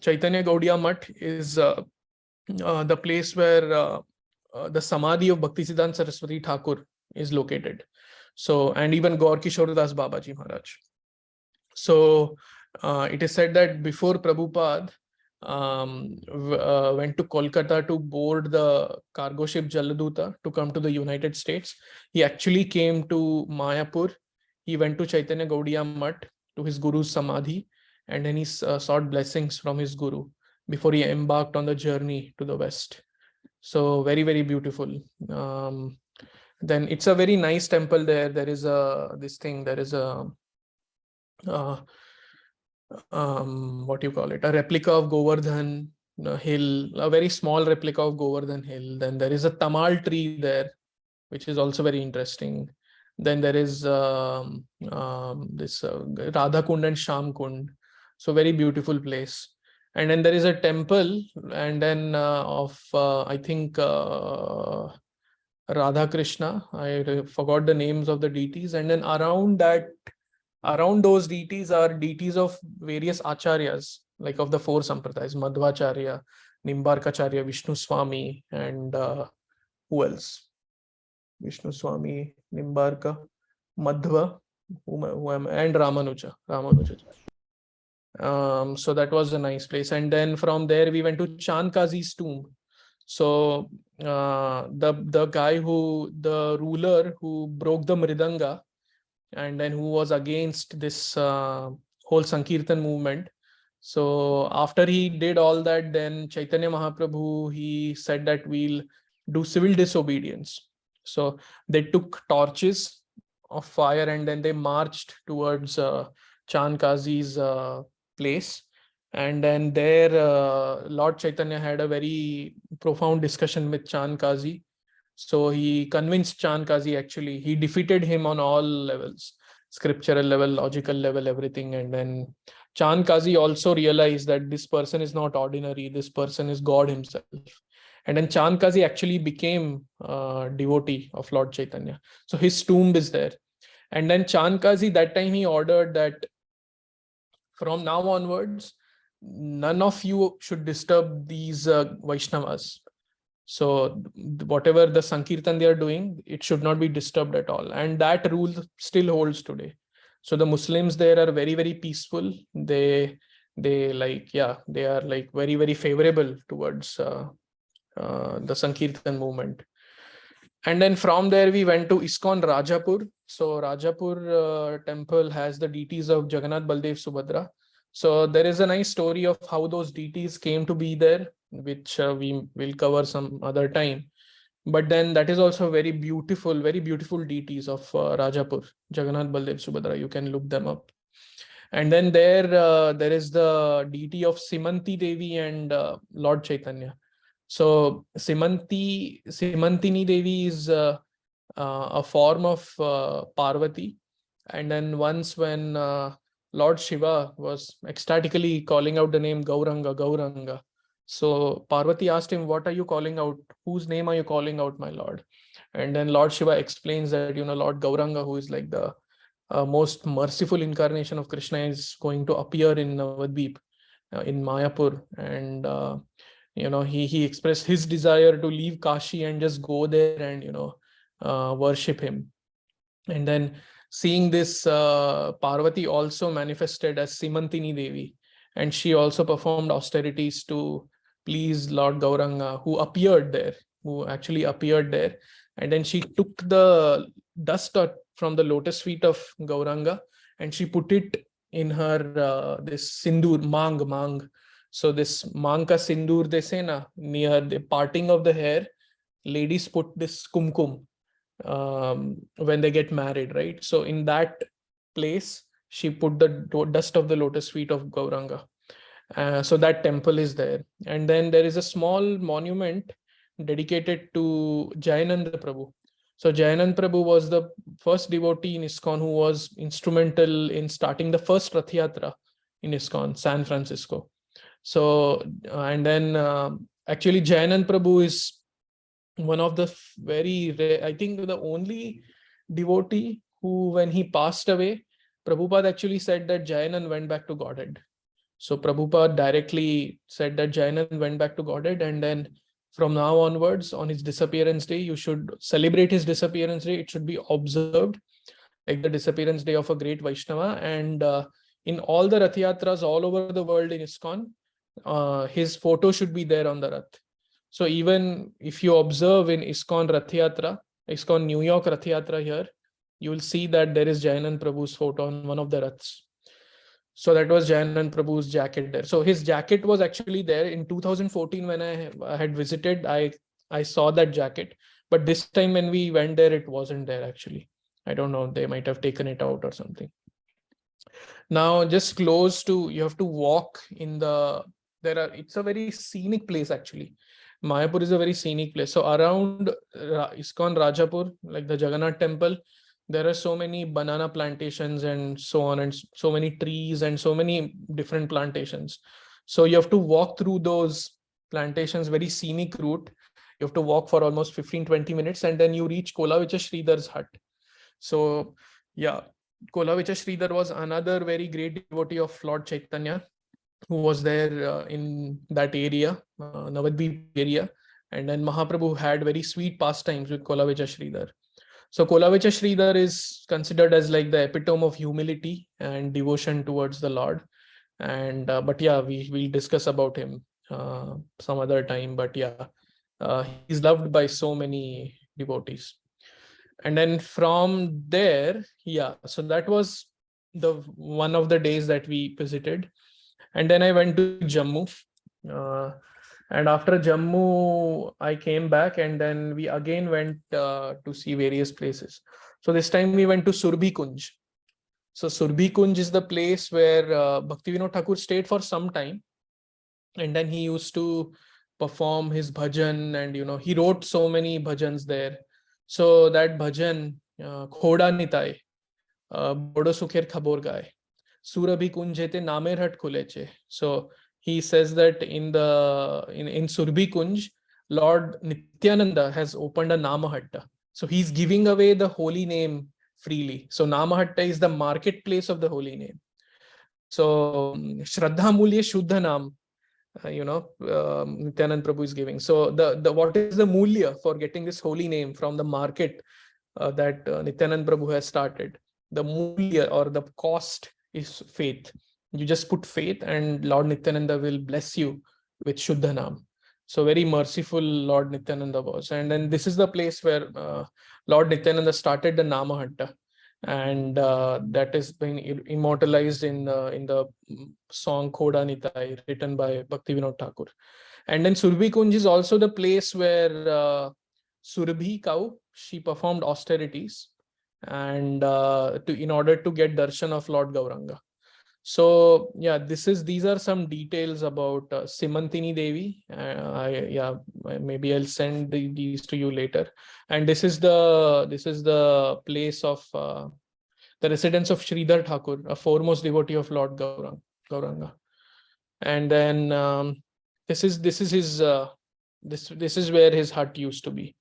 Chaitanya Gaudiya Mutt is the place where the Samadhi of Bhaktisiddhanta Saraswati Thakur is located. So, and even Gaur Kishore Das Babaji Maharaj. So it is said that before Prabhupada went to Kolkata to board the cargo ship Jaladuta to come to the United States, he actually came to Mayapur. He went to Chaitanya Gaudiya Mutt to his guru's Samadhi, and then he sought blessings from his guru before he embarked on the journey to the west. So very, very beautiful. Then it's a very nice temple there. There is a what do you call it? A replica of Govardhan hill, a very small replica of Govardhan hill. Then there is a tamal tree there, which is also very interesting. Then there is this Radha Kund and Sham Kund. So very beautiful place. And then there is a temple, and then of I think Radha Krishna. I forgot the names of the deities. And then around those deities are deities of various acharyas, like of the four sampradayas: Madhvacharya, Nimbarkacharya, Vishnu Swami, and who else? Vishnu Swami, Nimbarka, Madhva, and Ramanuja. So that was a nice place. And then from there we went to Chand Kazi's tomb. So the guy the ruler who broke the mridanga, and then who was against this whole Sankirtan movement. So after he did all that, then Chaitanya Mahaprabhu, he said that we'll do civil disobedience. So they took torches of fire, and then they marched towards Chand Kazi's place. And then there, Lord Chaitanya had a very profound discussion with Chand Kazi. So he convinced Chand Kazi, actually. He defeated him on all levels, scriptural level, logical level, everything. And then Chand Kazi also realized that this person is not ordinary. This person is God himself. And then Chand Kazi actually became a devotee of Lord Chaitanya. So his tomb is there. And then Chand Kazi, that time he ordered that from now onwards, none of you should disturb these Vaishnavas. So whatever the Sankirtan they are doing, it should not be disturbed at all. And that rule still holds today. So the Muslims there are very, very peaceful. They are like very, very favorable towards the Sankirtan movement. And then from there we went to ISKCON Rajapur. So Rajapur temple has the deities of Jagannath, Baldev, Subhadra. So there is a nice story of how those deities came to be there, which we will cover some other time. But then that is also very beautiful deities of Rajapur, Jagannath, Baldev, Subhadra. You can look them up. And then there is the deity of Simanti Devi and Lord Chaitanya. So Simantini Devi is a form of Parvati. And then once when Lord Shiva was ecstatically calling out the name Gauranga, Gauranga. So Parvati asked him, what are you calling out? Whose name are you calling out, my Lord? And then Lord Shiva explains that, Lord Gauranga, who is like the most merciful incarnation of Krishna, is going to appear in Navadvip, in Mayapur. And he expressed his desire to leave Kashi and just go there and worship him. And then seeing this, Parvati also manifested as Simantini Devi, and she also performed austerities to please Lord Gauranga, who actually appeared there. And then she took the dust from the lotus feet of Gauranga and she put it in her this sindoor, mang. So this Manka Sindoor, they say na, near the parting of the hair, ladies put this kumkum when they get married, right? So in that place, she put the dust of the lotus feet of Gauranga. So that temple is there. And then there is a small monument dedicated to Jayananda Prabhu. So Jayanand Prabhu was the first devotee in ISKCON who was instrumental in starting the first Rath Yatra in ISKCON, San Francisco. So, and then actually Jayanand Prabhu is one of the very rare, I think the only devotee who, when he passed away, Prabhupada actually said that Jayanand went back to Godhead. So Prabhupada directly said that Jayanand went back to Godhead, and then from now onwards, on his disappearance day, you should celebrate his disappearance day. It should be observed like the disappearance day of a great Vaishnava. And in all the Rath Yatras all over the world in ISKCON, his photo should be there on the Rath. So even if you observe in ISKCON Rath Yatra, ISKCON New York Rath Yatra here, you will see that there is Jayanand Prabhu's photo on one of the Raths. So that was Jayanand Prabhu's jacket there. So his jacket was actually there in 2014 when I had visited. I saw that jacket, but this time when we went there, it wasn't there actually. I don't know, they might have taken it out or something. Now just close to, you have to walk in it's a very scenic place actually. Mayapur is a very scenic place. So around ISKCON Rajapur, like the Jagannath temple, there are so many banana plantations and so on, and so many trees and so many different plantations. So you have to walk through those plantations, very scenic route. You have to walk for almost 15-20 minutes and then you reach Kolavicha Sridhar's hut. So yeah, Kolavicha Sridhar was another very great devotee of Lord Chaitanya who was there in that area, Navadvip area. And then Mahaprabhu had very sweet pastimes with Kolavicha Sridhar. So Kolavicha Sridhar is considered as like the epitome of humility and devotion towards the Lord. And but yeah, we'll discuss about him some other time. But yeah, he's loved by so many devotees. And then from there, yeah, so that was the one of the days that we visited. And then I went to Jammu. And after Jammu, I came back and then we again went to see various places. So this time we went to Surbhi Kunj. So Surbhi Kunj is the place where Bhaktivinoda Thakur stayed for some time. And then he used to perform his bhajan, and he wrote so many bhajans there. So that bhajan, Khoda Nitai, Bodo Sukher Khabor Gai, Surabhi Kunjete Namer Hat Khuleche. So he says that in Surbhi Kunj, Lord Nityananda has opened a Namahatta. So he's giving away the holy name freely. So Namahatta is the marketplace of the holy name. So Shraddha Mulye Shuddha Nam, Nityanand Prabhu is giving. So the what is the mulya for getting this holy name from the market that Nityanand Prabhu has started? The mulya or the cost is faith. You just put faith and Lord Nityananda will bless you with Shuddha Nam. So very merciful Lord Nityananda was. And then this is the place where Lord Nityananda started the Namahatta, and that has been immortalized in the song Khoda Nitai, written by Bhaktivinoda Thakur. And then Surbhi Kunj is also the place where Surbhi cow, she performed austerities, and in order to get darshan of Lord Gauranga. So yeah, these are some details about Simantini Devi. Maybe I'll send these to you later. And this is the place of the residence of Sridhar Thakur, a foremost devotee of Lord Gauranga. And then this is his this is where his hut used to be.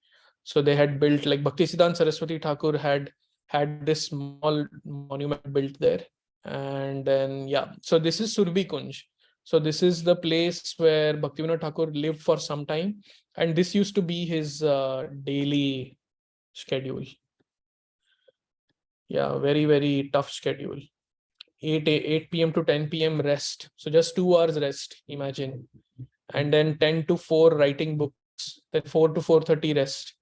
So they had built, like Bhaktisiddhanta Saraswati Thakur had this small monument built there. And then so this is Surbhi Kunj. So this is the place where Bhaktivinoda Thakur lived for some time, and this used to be his daily schedule. Yeah, very, very tough schedule. 8 p.m. to 10 p.m. rest. So just 2 hours rest, imagine. And then 10 to 4 writing books, then 4 to 4:30 rest.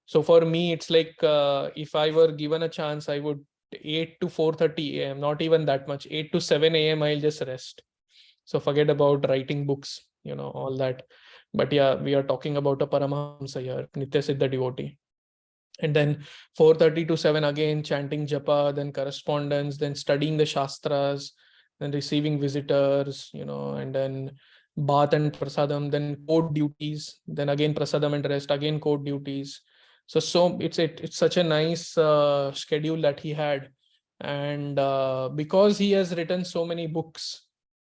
So for me, it's like if I were given a chance, I would 8 to 4:30 a.m., not even that much, 8 to 7 a.m. I'll just rest. So forget about writing books, all that. But yeah, we are talking about a Paramahamsa here, Nitya Siddha devotee. And then 4:30 to 7 again, chanting japa, then correspondence, then studying the shastras, then receiving visitors, and then bath and prasadam, then court duties, then again prasadam and rest, again court duties. So it's such a nice schedule that he had. And because he has written so many books,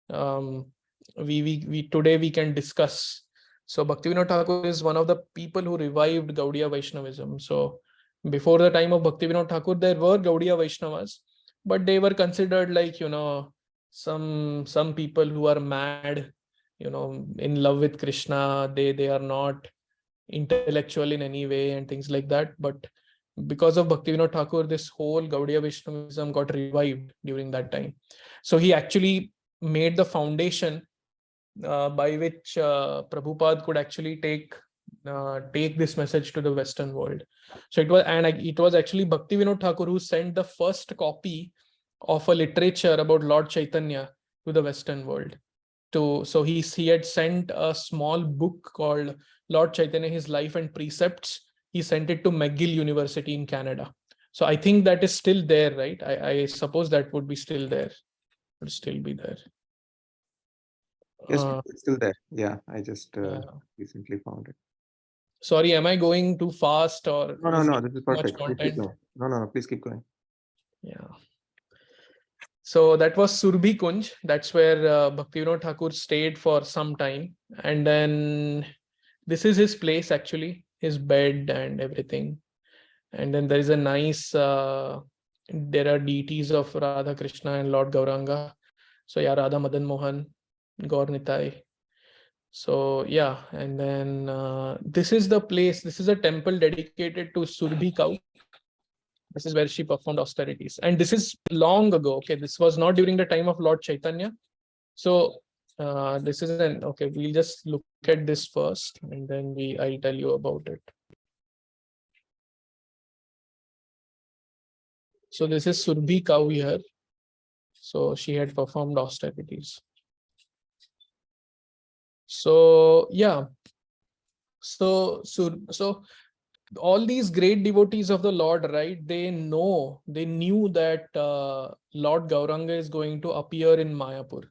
we today we can discuss. So Bhaktivinoda Thakur is one of the people who revived Gaudiya Vaishnavism. So before the time of Bhaktivinoda Thakur, there were Gaudiya Vaishnavas, but they were considered like, some people who are mad, in love with Krishna. They are not intellectual in any way and things like that. But because of Bhaktivinoda Thakur, this whole Gaudiya Vaishnavism got revived during that time. So he actually made the foundation by which Prabhupada could actually take this message to the Western world. So it was actually Bhaktivinoda Thakur who sent the first copy of a literature about Lord Chaitanya to the Western world. So he had sent a small book called Lord Chaitanya, His Life and Precepts. He sent it to McGill University in Canada. So I think that is still there, right? I suppose that would be still there. Would still be there. Yes, it's still there. Yeah, I just recently found it. Sorry, am I going too fast or No, this is perfect. much content? No, please keep going. Yeah. So that was Surbhi Kunj. That's where Bhaktivinoda Thakur stayed for some time. And then this is his place, actually, his bed and everything. And then there is a nice, there are deities of Radha Krishna and Lord Gauranga. So yeah, Radha Madan Mohan, Gaur Nitai. So yeah, and then this is the place, this is a temple dedicated to Surbhi cow. This is where she performed austerities. And this is long ago. Okay, this was not during the time of Lord Chaitanya. So this is okay, we'll just look at this first and then I'll tell you about it. So this is Surbhi cow here. So she had performed austerities. So yeah. So all these great devotees of the Lord, right? They knew that Lord Gauranga is going to appear in Mayapur.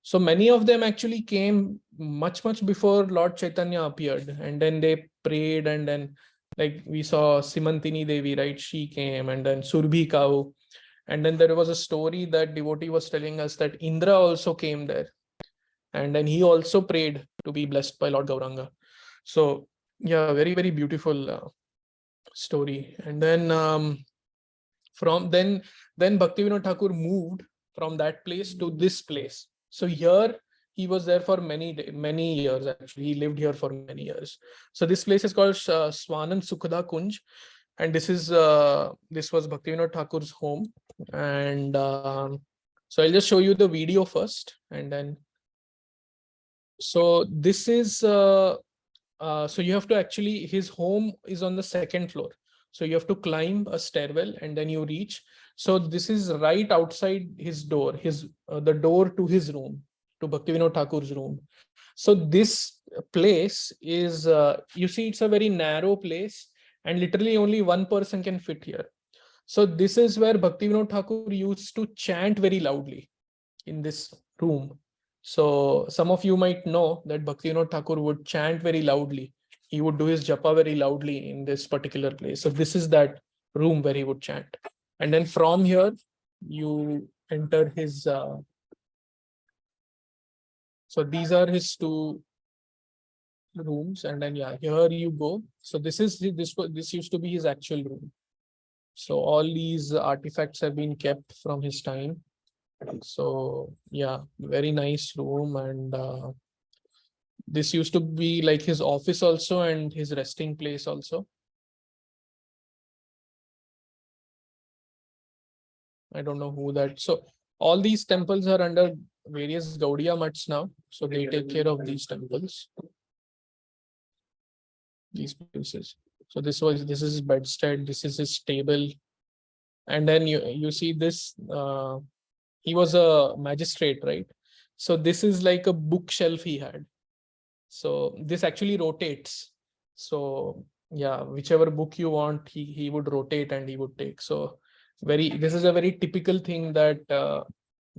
So many of them actually came much before Lord Chaitanya appeared, and then they prayed, and then like we saw Simantini Devi, right? She came, and then Surbhi cow, and then there was a story that devotee was telling us that Indra also came there, and then he also prayed to be blessed by Lord Gauranga. So yeah, very, very beautiful story. And then from then Bhaktivinoda Thakur moved from that place to this place. So here he was there for many years. Actually, he lived here for many years. So this place is called Swanand Sukhda Kunj, and this was Bhaktivinoda Thakur's home. And so I'll just show you the video first, and then so this is So you have to actually, his home is on the second floor. So you have to climb a stairwell and then you reach. So this is right outside his door, the door to his room, to Bhaktivinoda Thakur's room. So this place is, you see, it's a very narrow place and literally only one person can fit here. So this is where Bhaktivinoda Thakur used to chant very loudly in this room. So some of you might know that Bhaktivinoda Thakur would chant very loudly. He would do his japa very loudly in this particular place. So this is that room where he would chant. And then from here, you enter his. So these are his two rooms, and then yeah, here you go. So this used to be his actual room. So all these artifacts have been kept from his time. So yeah, very nice room, and this used to be like his office also and his resting place also. I don't know who that. So all these temples are under various Gaudiya mutts now. So they take care of these temples, these places. So this is his bedstead, this is his table. And then you see this, he was a magistrate, right? So this is like a bookshelf he had. So this actually rotates. So yeah, whichever book you want, he would rotate and he would take. So this is a very typical thing that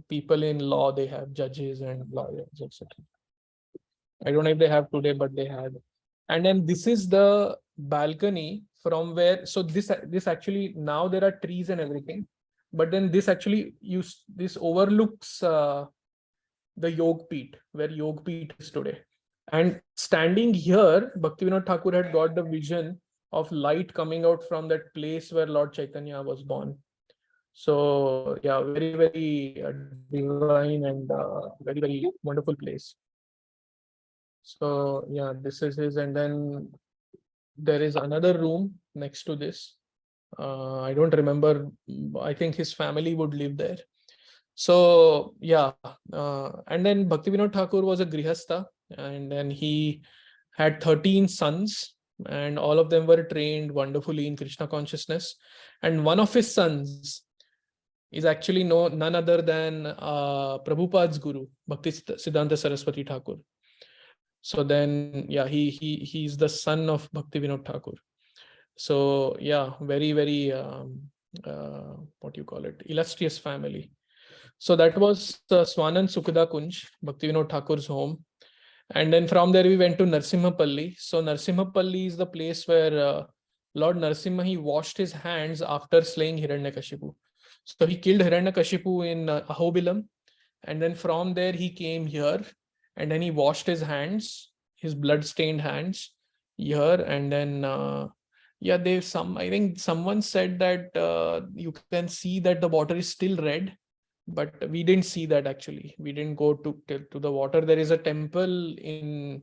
people in law, they have, judges and lawyers, etc. I don't know if they have today, but they had. And then this is the balcony from where, so this actually, now there are trees and everything, but then this actually this overlooks the Yog Peeth, where Yog Peeth is today. And standing here, Bhaktivinoda Thakur had got the vision of light coming out from that place where Lord Chaitanya was born. So yeah, very, very divine and very, very wonderful place. So yeah, this is his, and then there is another room next to this. I don't remember. I think his family would live there. So yeah, and then Bhaktivinoda Thakur was a grihastha, and then he had 13 sons, and all of them were trained wonderfully in Krishna consciousness. And one of his sons is actually none other than Prabhupada's guru, Bhakti Siddhanta Saraswati Thakur. So then, yeah, he's the son of Bhaktivinoda Thakur. So yeah, very, very what do you call it, illustrious family. So that was Swanand Sukhada Kunj, Bhaktivinoda Thakur's home. And then from there we went to Narsimhapalli. So Narsimhapalli is the place where Lord Narsimha, he washed his hands after slaying Hiranyakashipu. So he killed Hiranyakashipu in Ahobilam, and then from there he came here, and then he washed his hands, his blood-stained hands here, and then yeah, I think someone said that you can see that the water is still red, but we didn't see that actually. We didn't go to the water. There is a temple in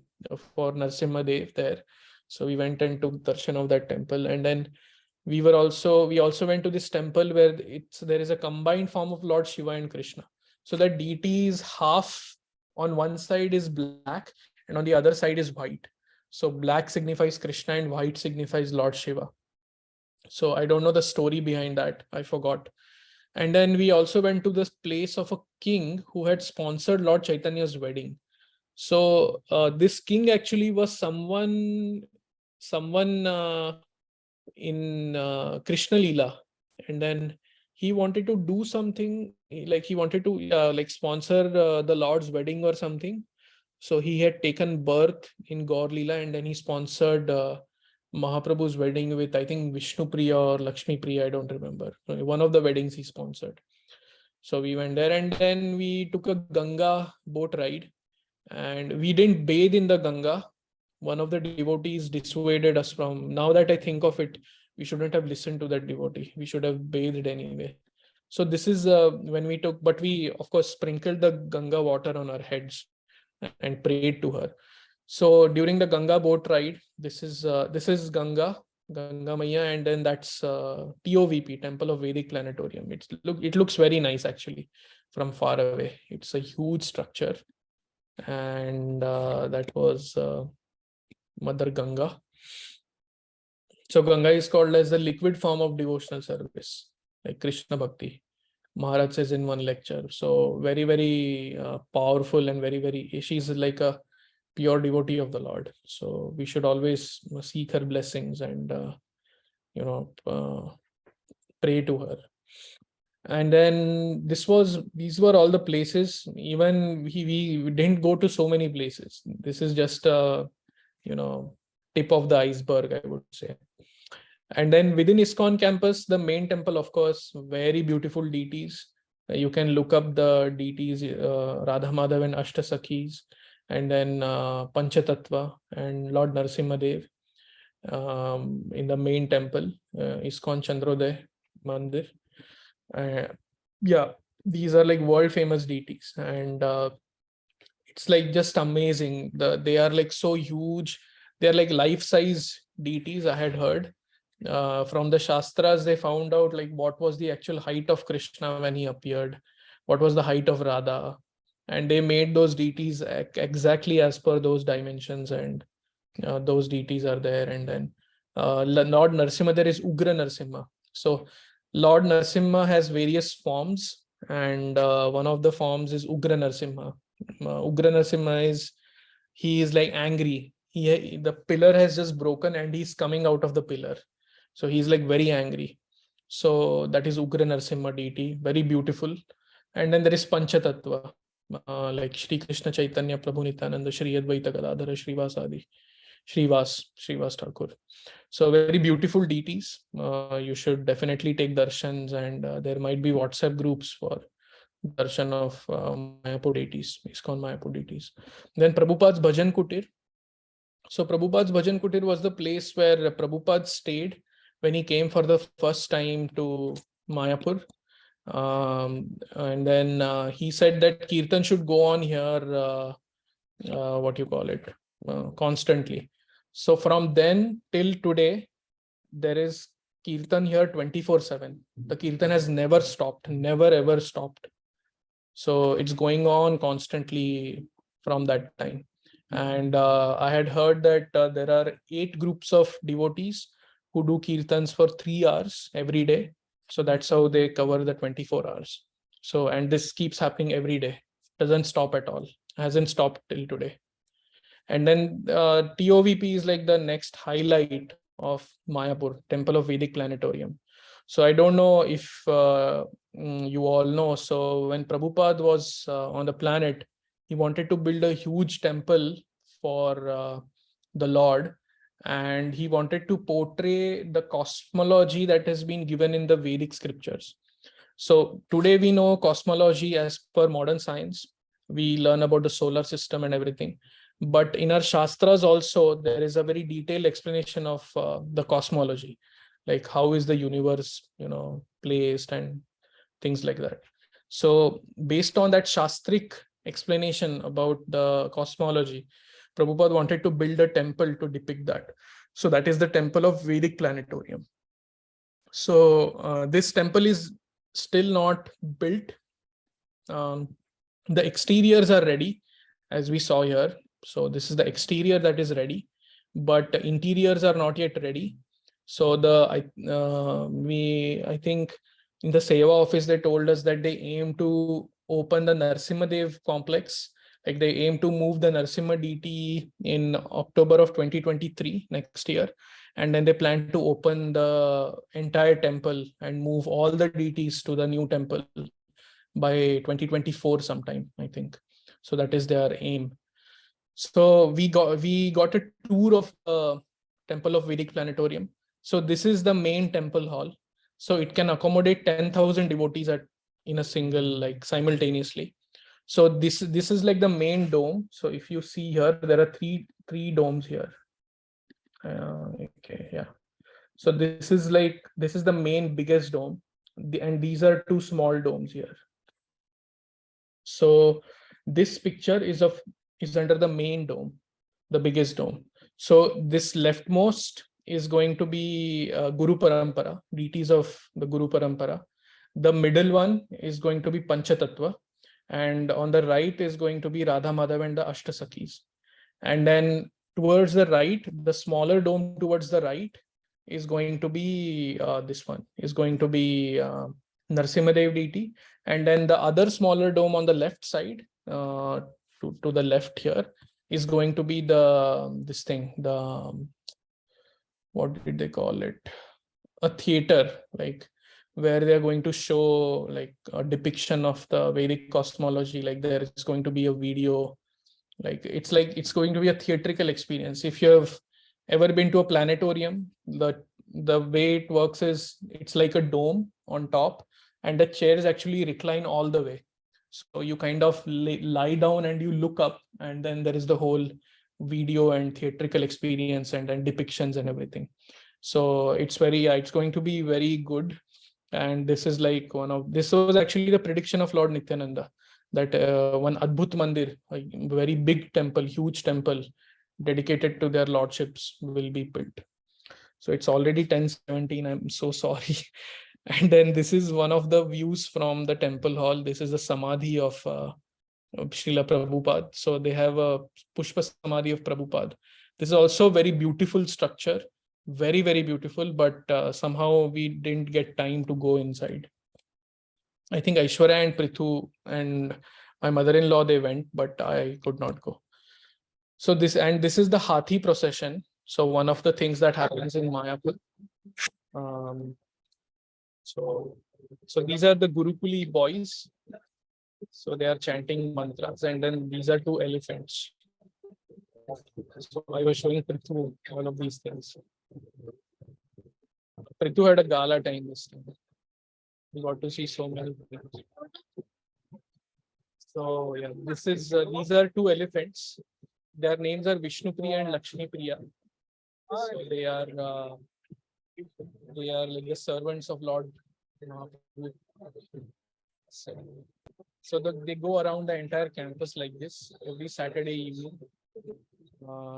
for Narsimha Dev there, so we went and took darshan of that temple, and then we also went to this temple where there is a combined form of Lord Shiva and Krishna. So that deity is half, on one side is black and on the other side is white. So black signifies Krishna and white signifies Lord Shiva. So I don't know the story behind that. I forgot. And then we also went to this place of a king who had sponsored Lord Chaitanya's wedding. So this king actually was someone in Krishna Leela, and then he wanted to do something, like he wanted to like sponsor the Lord's wedding or something. So he had taken birth in Gaur Leela, and then he sponsored Mahaprabhu's wedding with, I think, Vishnu Priya or Lakshmi Priya, I don't remember. One of the weddings he sponsored. So we went there, and then we took a Ganga boat ride, and we didn't bathe in the Ganga. One of the devotees dissuaded us from. Now that I think of it, we shouldn't have listened to that devotee. We should have bathed anyway. So this is when we took, but we of course sprinkled the Ganga water on our heads and prayed to her. So during the Ganga boat ride, this is Ganga Maya, and then that's TOVP, Temple of Vedic Planetarium. It looks very nice actually from far away. It's a huge structure, and that was Mother Ganga. So Ganga is called as the liquid form of devotional service, like Krishna Bhakti. Maharaj says in one lecture. So very, very powerful and very, very, she's like a pure devotee of the Lord. So we should always seek her blessings and, pray to her. And then these were all the places. Even we didn't go to so many places. This is just a, tip of the iceberg, I would say. And then within ISKCON campus, the main temple, of course, very beautiful deities. You can look up the deities, Radha Madhav and Ashtasakhis, and then Panchatattva and Lord Narasimhadev in the main temple, ISKCON Chandrodaya Mandir. Yeah, these are like world famous deities, and it's like just amazing. They are like so huge. They are like life size deities. I had heard from the Shastras, they found out like what was the actual height of Krishna when he appeared, what was the height of Radha, and they made those deities exactly as per those dimensions, and those deities are there. And then Lord Narasimha, there is Ugra Narasimha. So Lord Narasimha has various forms, and one of the forms is Ugra Narasimha. Ugra Narasimha is, he is like angry. The pillar has just broken and he's coming out of the pillar. So he's like very angry. So that is Ugra Narasimha deity, very beautiful. And then there is Panchatattva, like Shri Krishna Chaitanya, Prabhu Nityananda, Shri Advaita Gadadhara, Srivas Adi, Srivas Thakur. So very beautiful deities. You should definitely take darshans, and there might be WhatsApp groups for darshan of Mayapur deities, ISKCON Mayapur deities. Then Prabhupada's Bhajan Kutir. So Prabhupada's Bhajan Kutir was the place where Prabhupada stayed when he came for the first time to Mayapur. And then he said that Kirtan should go on here, constantly. So from then till today, there is Kirtan here 24/7. The Kirtan has never stopped, never ever stopped. So it's going on constantly from that time. And I had heard that there are 8 groups of devotees who do Kirtans for 3 hours every day. So that's how they cover the 24 hours. So, and this keeps happening every day, doesn't stop at all, hasn't stopped till today. And then TOVP is like the next highlight of Mayapur, Temple of Vedic Planetarium. So I don't know if you all know. So when Prabhupada was on the planet, he wanted to build a huge temple for the Lord, and he wanted to portray the cosmology that has been given in the Vedic scriptures. So today we know cosmology as per modern science. We learn about the solar system and everything. But in our Shastras also, there is a very detailed explanation of the cosmology, like how is the universe, placed and things like that. So based on that Shastric explanation about the cosmology, Prabhupada wanted to build a temple to depict that. So that is the Temple of Vedic Planetarium. So this temple is still not built. The exteriors are ready, as we saw here. So this is the exterior that is ready, but the interiors are not yet ready. So I think in the Seva office, they told us that they aim to open the Narasimhadev complex. Like they aim to move the Narasimha deity in October of 2023, next year. And then they plan to open the entire temple and move all the deities to the new temple by 2024 sometime, I think. So that is their aim. So we got a tour of the Temple of Vedic Planetarium. So this is the main temple hall. So it can accommodate 10,000 devotees in a single, like simultaneously. So this is like the main dome. So if you see here, there are three domes here. Okay, yeah. So this is the main biggest dome, and these are 2 small domes here. So this picture is under the main dome, the biggest dome. So this leftmost is going to be Guru Parampara, deities of the Guru Parampara. The middle one is going to be Panchatattva, and on the right is going to be Radha Madhav and the Ashtasakhis. And then towards the right, the smaller dome towards the right is going to be this one, is going to be Narsimhadev deity. And then the other smaller dome on the left side, to the left here, is going to be this thing, what did they call it? A theater, like where they are going to show like a depiction of the Vedic cosmology. Like there is going to be a video, like it's going to be a theatrical experience. If you have ever been to a planetarium, the way it works is it's like a dome on top, and the chairs actually recline all the way. So you kind of lie down and you look up, and then there is the whole video and theatrical experience and then depictions and everything. So it's it's going to be very good. And this is like this was actually the prediction of Lord Nityananda, that one Adbhut Mandir, a very big temple, huge temple dedicated to their lordships will be built. So it's already 10:17. I'm so sorry. And then this is one of the views from the temple hall. This is the Samadhi of Srila Prabhupada. So they have a Pushpa Samadhi of Prabhupada. This is also a very beautiful structure, very, very beautiful, but somehow we didn't get time to go inside. I think Aishwarya and Prithu and my mother-in-law, they went, but I could not go. So this is the Hathi procession. So one of the things that happens in Mayapur. So these are the Gurukuli boys. So they are chanting mantras, and then these are two elephants. So I was showing Prithu one of these things. Prithu had a gala time this time. We got to see so many things. So yeah, these are two elephants. Their names are Vishnu Priya and Lakshmi Priya. So they are like the servants of Lord. So they go around the entire campus like this every Saturday evening.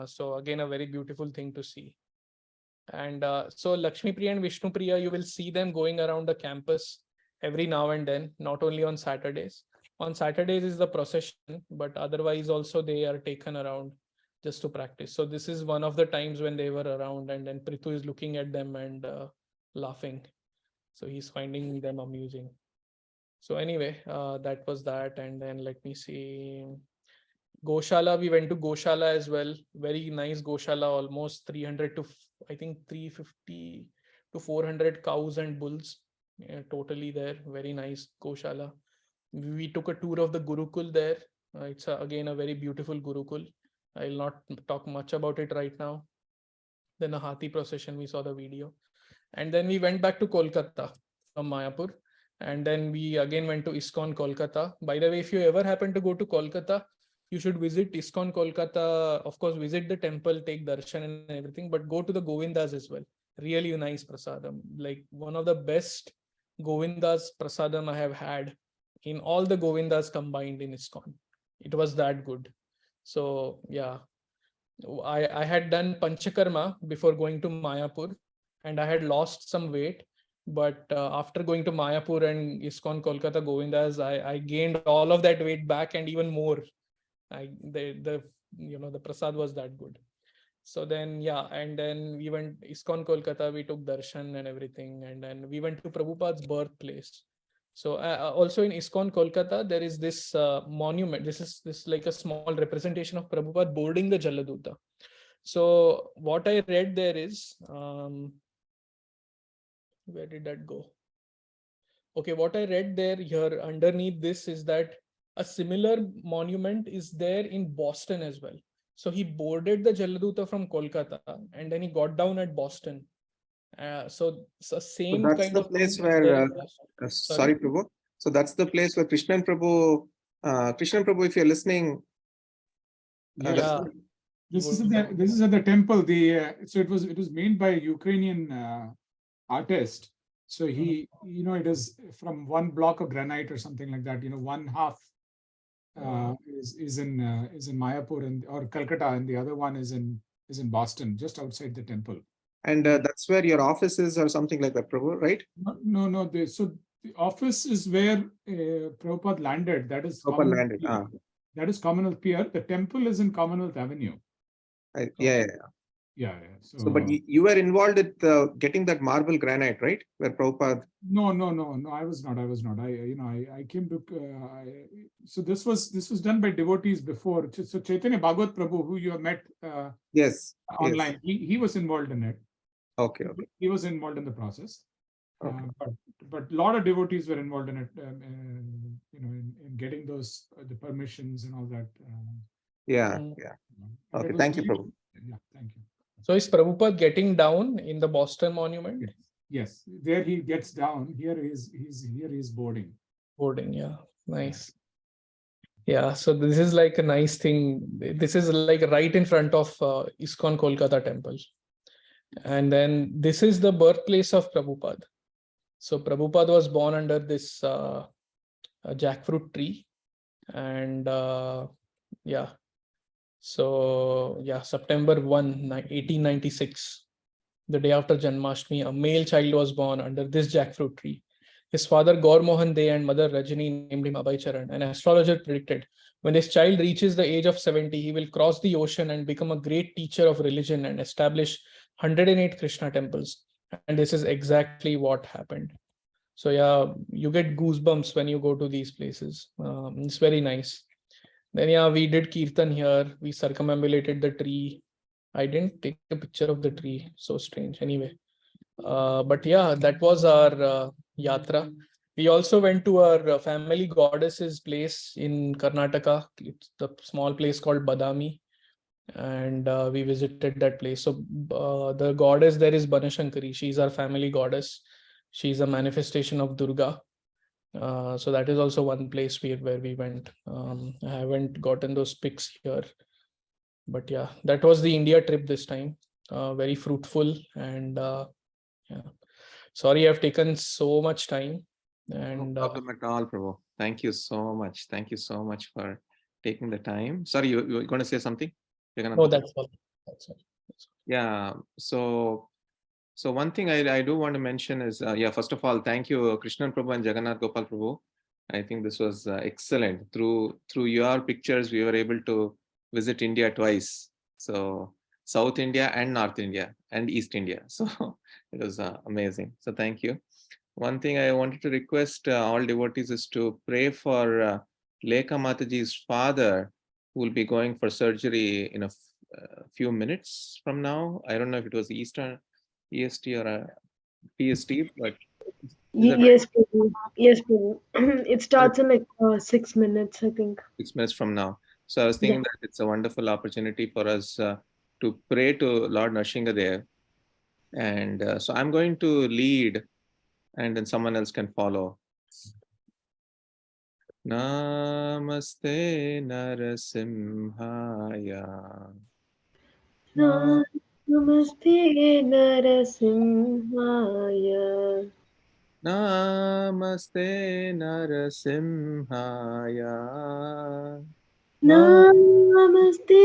So again, a very beautiful thing to see. And so Lakshmi Priya and Vishnu Priya, you will see them going around the campus every now and then, not only on Saturdays. On Saturdays is the procession, but otherwise also they are taken around just to practice. So this is one of the times when they were around, and then Prithu is looking at them and laughing. So he's finding them amusing. So anyway, that was that. And then let me see. Goshala, we went to Goshala as well. Very nice Goshala, almost 300 to I think 350 to 400 cows and bulls totally there. Very nice Goshala. We took a tour of the Gurukul there. It's again a very beautiful Gurukul. I'll not talk much about it right now. Then a Hathi procession, we saw the video. And then we went back to Kolkata from Mayapur. And then we again went to ISKCON Kolkata. By the way, if you ever happen to go to Kolkata, you should visit ISKCON Kolkata. Of course, visit the temple, take darshan and everything, but go to the Govindas as well. Really nice prasadam. Like one of the best Govindas prasadam I have had in all the Govindas combined in ISKCON. It was that good. So yeah, I had done Panchakarma before going to Mayapur, and I had lost some weight. But after going to Mayapur and ISKCON Kolkata Govindas, I gained all of that weight back and even more. The prasad was that good. So then yeah, and then we went ISKCON Kolkata, we took darshan and everything, and then we went to Prabhupada's birthplace. So also in ISKCON Kolkata, there is this monument. This is like a small representation of Prabhupada boarding the Jaladuta. So what I read there is, where did that go? Okay, what I read there here underneath this is that a similar monument is there in Boston as well. So he boarded the Jaladuta from Kolkata and then he got down at Boston. So same So that's kind the of place thing is there where, in Boston. sorry, Prabhu. So that's the place where Krishnan Prabhu, if you're listening. Yeah. This is at the temple. So it was made by a Ukrainian artist. So he, it is from one block of granite or something like that. One half is in Mayapur or Calcutta, and the other one is in Boston, just outside the temple. And that's where your office is, or something like that, Prabhu, right? No. So the office is where Prabhupada landed. That is Gopal landed. That is Commonwealth Pier. The temple is in Commonwealth Avenue. Yeah. Yeah. So, but you were involved with getting that marble granite, right? Where Prabhupada. No. I was not. I came to. So this was done by devotees before. So Chaitanya Bhagavat Prabhu, who you have met Yes. online, he was involved in it. Okay. He was involved in the process. Okay. But a lot of devotees were involved in it. In getting those the permissions and all that. Yeah. And Okay. it was Thank you, really, Prabhu. yeah. Thank you. So is Prabhupada getting down in the Boston Monument? Yes. There he gets down. Here he's boarding. Boarding, yeah. Nice. Yeah, so this is like a nice thing. This is like right in front of ISKCON Kolkata temple. And then this is the birthplace of Prabhupada. So Prabhupada was born under this jackfruit tree. And yeah. So yeah, September 1, 1896, the day after Janmashtami, a male child was born under this jackfruit tree. His father Gaur Mohan De and mother Rajini named him Abhay Charan. An astrologer predicted when this child reaches the age of 70, he will cross the ocean and become a great teacher of religion and establish 108 Krishna temples. And this is exactly what happened. So yeah, you get goosebumps when you go to these places. It's very nice. Then yeah, we did Kirtan here. We circumambulated the tree. I didn't take a picture of the tree. So strange. Anyway, but yeah, that was our yatra. We also went to our family goddess's place in Karnataka. It's the small place called Badami, and we visited that place. So the goddess there is Banashankari. She's our family goddess. She's a manifestation of Durga. So that is also one place where we went. I haven't gotten those pics here, but yeah, that was the India trip this time. Very fruitful, and yeah. Sorry, I've taken so much time. And No problem at all, Prabhu. Thank you so much. Thank you so much for taking the time. Sorry, you were going to say something? no, that's all. That's all. Yeah. So one thing I do want to mention is, first of all, thank you, Krishnan Prabhu and Jagannath Gopal Prabhu. I think this was excellent. Through your pictures, we were able to visit India twice. So South India and North India and East India. So it was amazing. So thank you. One thing I wanted to request all devotees is to pray for Lekha Mataji's father, who will be going for surgery in a few minutes from now. I don't know if it was Eastern EST or a PST, but is that right? Yes, Prabhu. Yes, Prabhu. It starts in like 6 minutes, I think. 6 minutes from now. So I was Yeah. thinking that it's a wonderful opportunity for us to pray to Lord Nrsingadev. And so I'm going to lead, and then someone else can follow. Namaste Narasimhaya. Namaste Narasimhaya. Namaste Narasimhaya. Namaste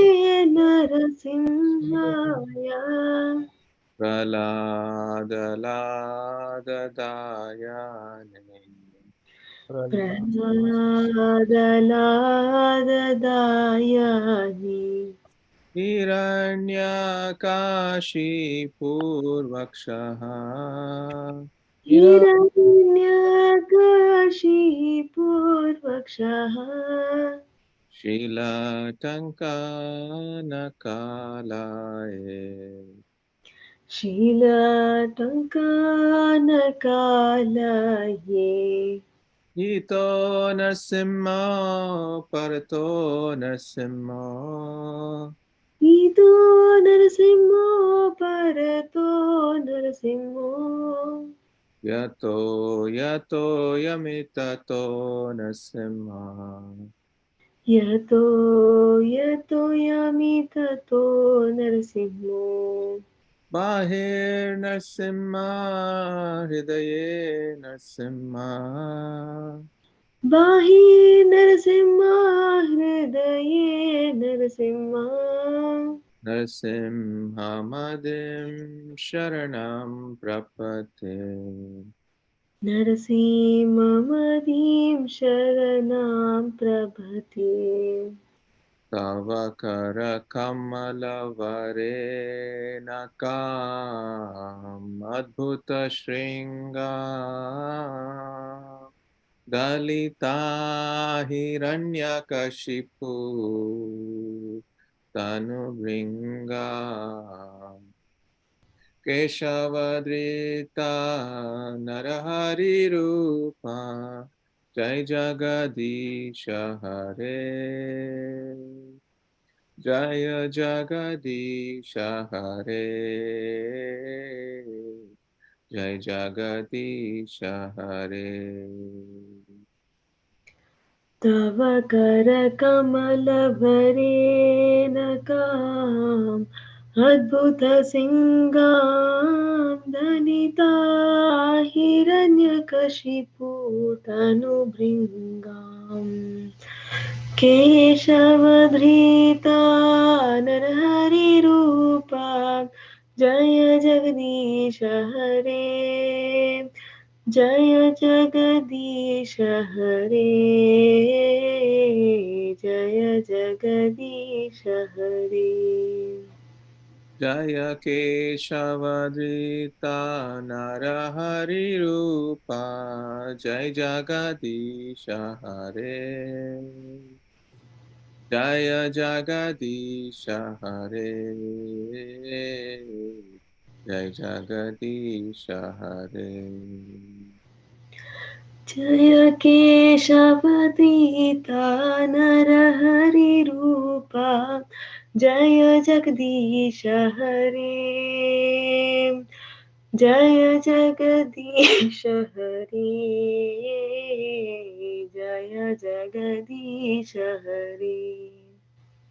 Narasimhaya. Praladadayane. Pranadaladayani. Hiranyakashi Hiranyakashi Purvakshaha. Shilatankanakalaye. Shilatankanakalaye. Ito Narasimha Parato Narasimha. Ido Narasimho Parato Narasimho. Yato Yamitato Narasimha. Yato Yamitato Narasimho. Bahir Narasimha Hridaye Narasimha. Bahi Narasimha Hridaye Narasimha. Narasimha Madim Sharanam Prapate. Narasimha Madim Sharanam Prabhate. Tava kara kamala varenakam adbhuta shringa dalita hiranyakashipu tanubringa keshavadrita narahari rupa jai jagadisha hare Jaya Jagadisha Hare Jai Jagadisha Hare तव करकमलभरेणकाम् अद्भुतसिंगां दनिता हिरण्यकशिपूतनुभृङ्गाम् केशवधृता नरहरिरूपा जय जगदीश हरे जय जगदीश हरे जय जगदीश हरे Jaya Keshavadrita Narahari Rupa Jai Jagadisha Hare Jaya Jagadisha Hare Jai Jagadisha Hare जय केशवदीता नरहरिरूपा जय जगदीश हरे जय जगदीश हरे जय जगदीश हरे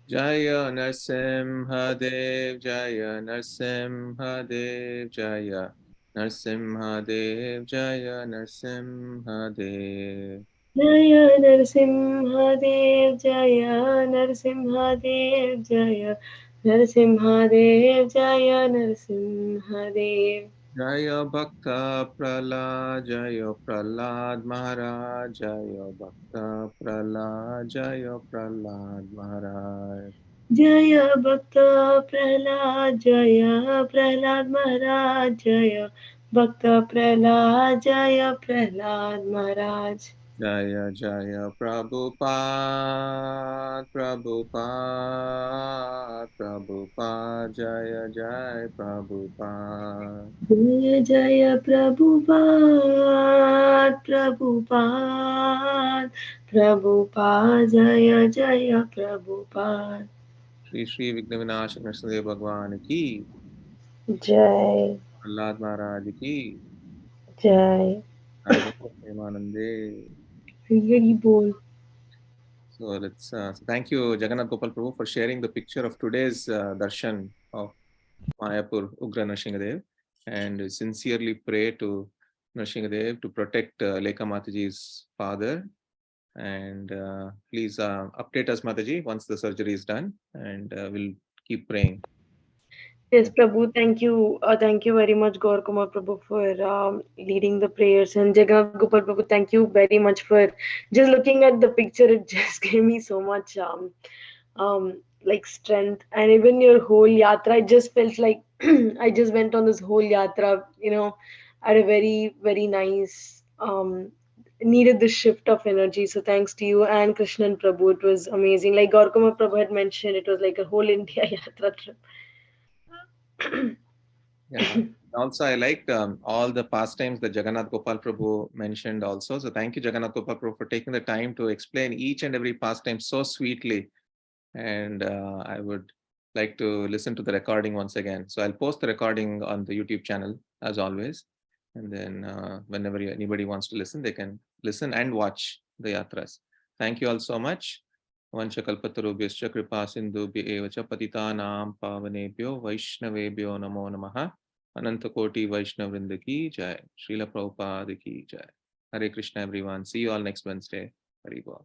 Jaya Narsimhadev, Jaya Narsimhadev, Jaya Narsimhadev, Jaya Narsimhadev. जय नरसिंहदेव जय नरसिंहदेव जय नरसिंहदेव जय Narasimhadeva Jaya Bhakta Prahlad, Jaya Prahlad Maharaj, Jaya Bhakta Prahlad, Jaya Prahlad Maharaj. जय भक्त प्रहलाद महाराज जय भक्त प्रहलाद महाराज Jaya Jaya Prabhupada, Prabhupada, Prabhupada, Jaya Jaya Prabhupada. जय जय प्रभुपाद जय जय Prabhupada Shri Shri Vignavinashaka Nrsimhadev Bhagwan ki, जय Prahlad Maharaj ki, जय Hare Premanande. हरि बोल So so thank you Jagannath Gopal Prabhu for sharing the picture of today's darshan of Mayapur Ugra Nrsimhadev, and sincerely pray to Nrsimhadev to protect Lekha Mataji's father, and please update us Mataji once the surgery is done, and we'll keep praying. Yes, Prabhu, thank you very much, Gaur Kumar Prabhu, for leading the prayers, and Jagannath Gopal Prabhu, thank you very much for just looking at the picture. It just gave me so much like strength, and even your whole yatra, I just felt like I just went on this whole yatra, at a very nice needed this shift of energy. So thanks to you and Krishnan Prabhu, it was amazing. Like Gaur Kumar Prabhu had mentioned, it was like a whole India yatra trip. Yeah. Also, I liked all the pastimes that Jagannath Gopal Prabhu mentioned also. So thank you, Jagannath Gopal Prabhu, for taking the time to explain each and every pastime so sweetly. And I would like to listen to the recording once again. So I'll post the recording on the YouTube channel as always. And then whenever anybody wants to listen, they can listen and watch the yatras. Thank you all so much. Vanchakalpatarubhyascha kripa sindhubhya eva cha patitanam pavanebhyo vaishnavebhyo namo namaha. Anantakoti Vaishnavrinda ki jai. Srila Prabhupada ki jai. Hare Krishna everyone. See you all next Wednesday. Hari Bol.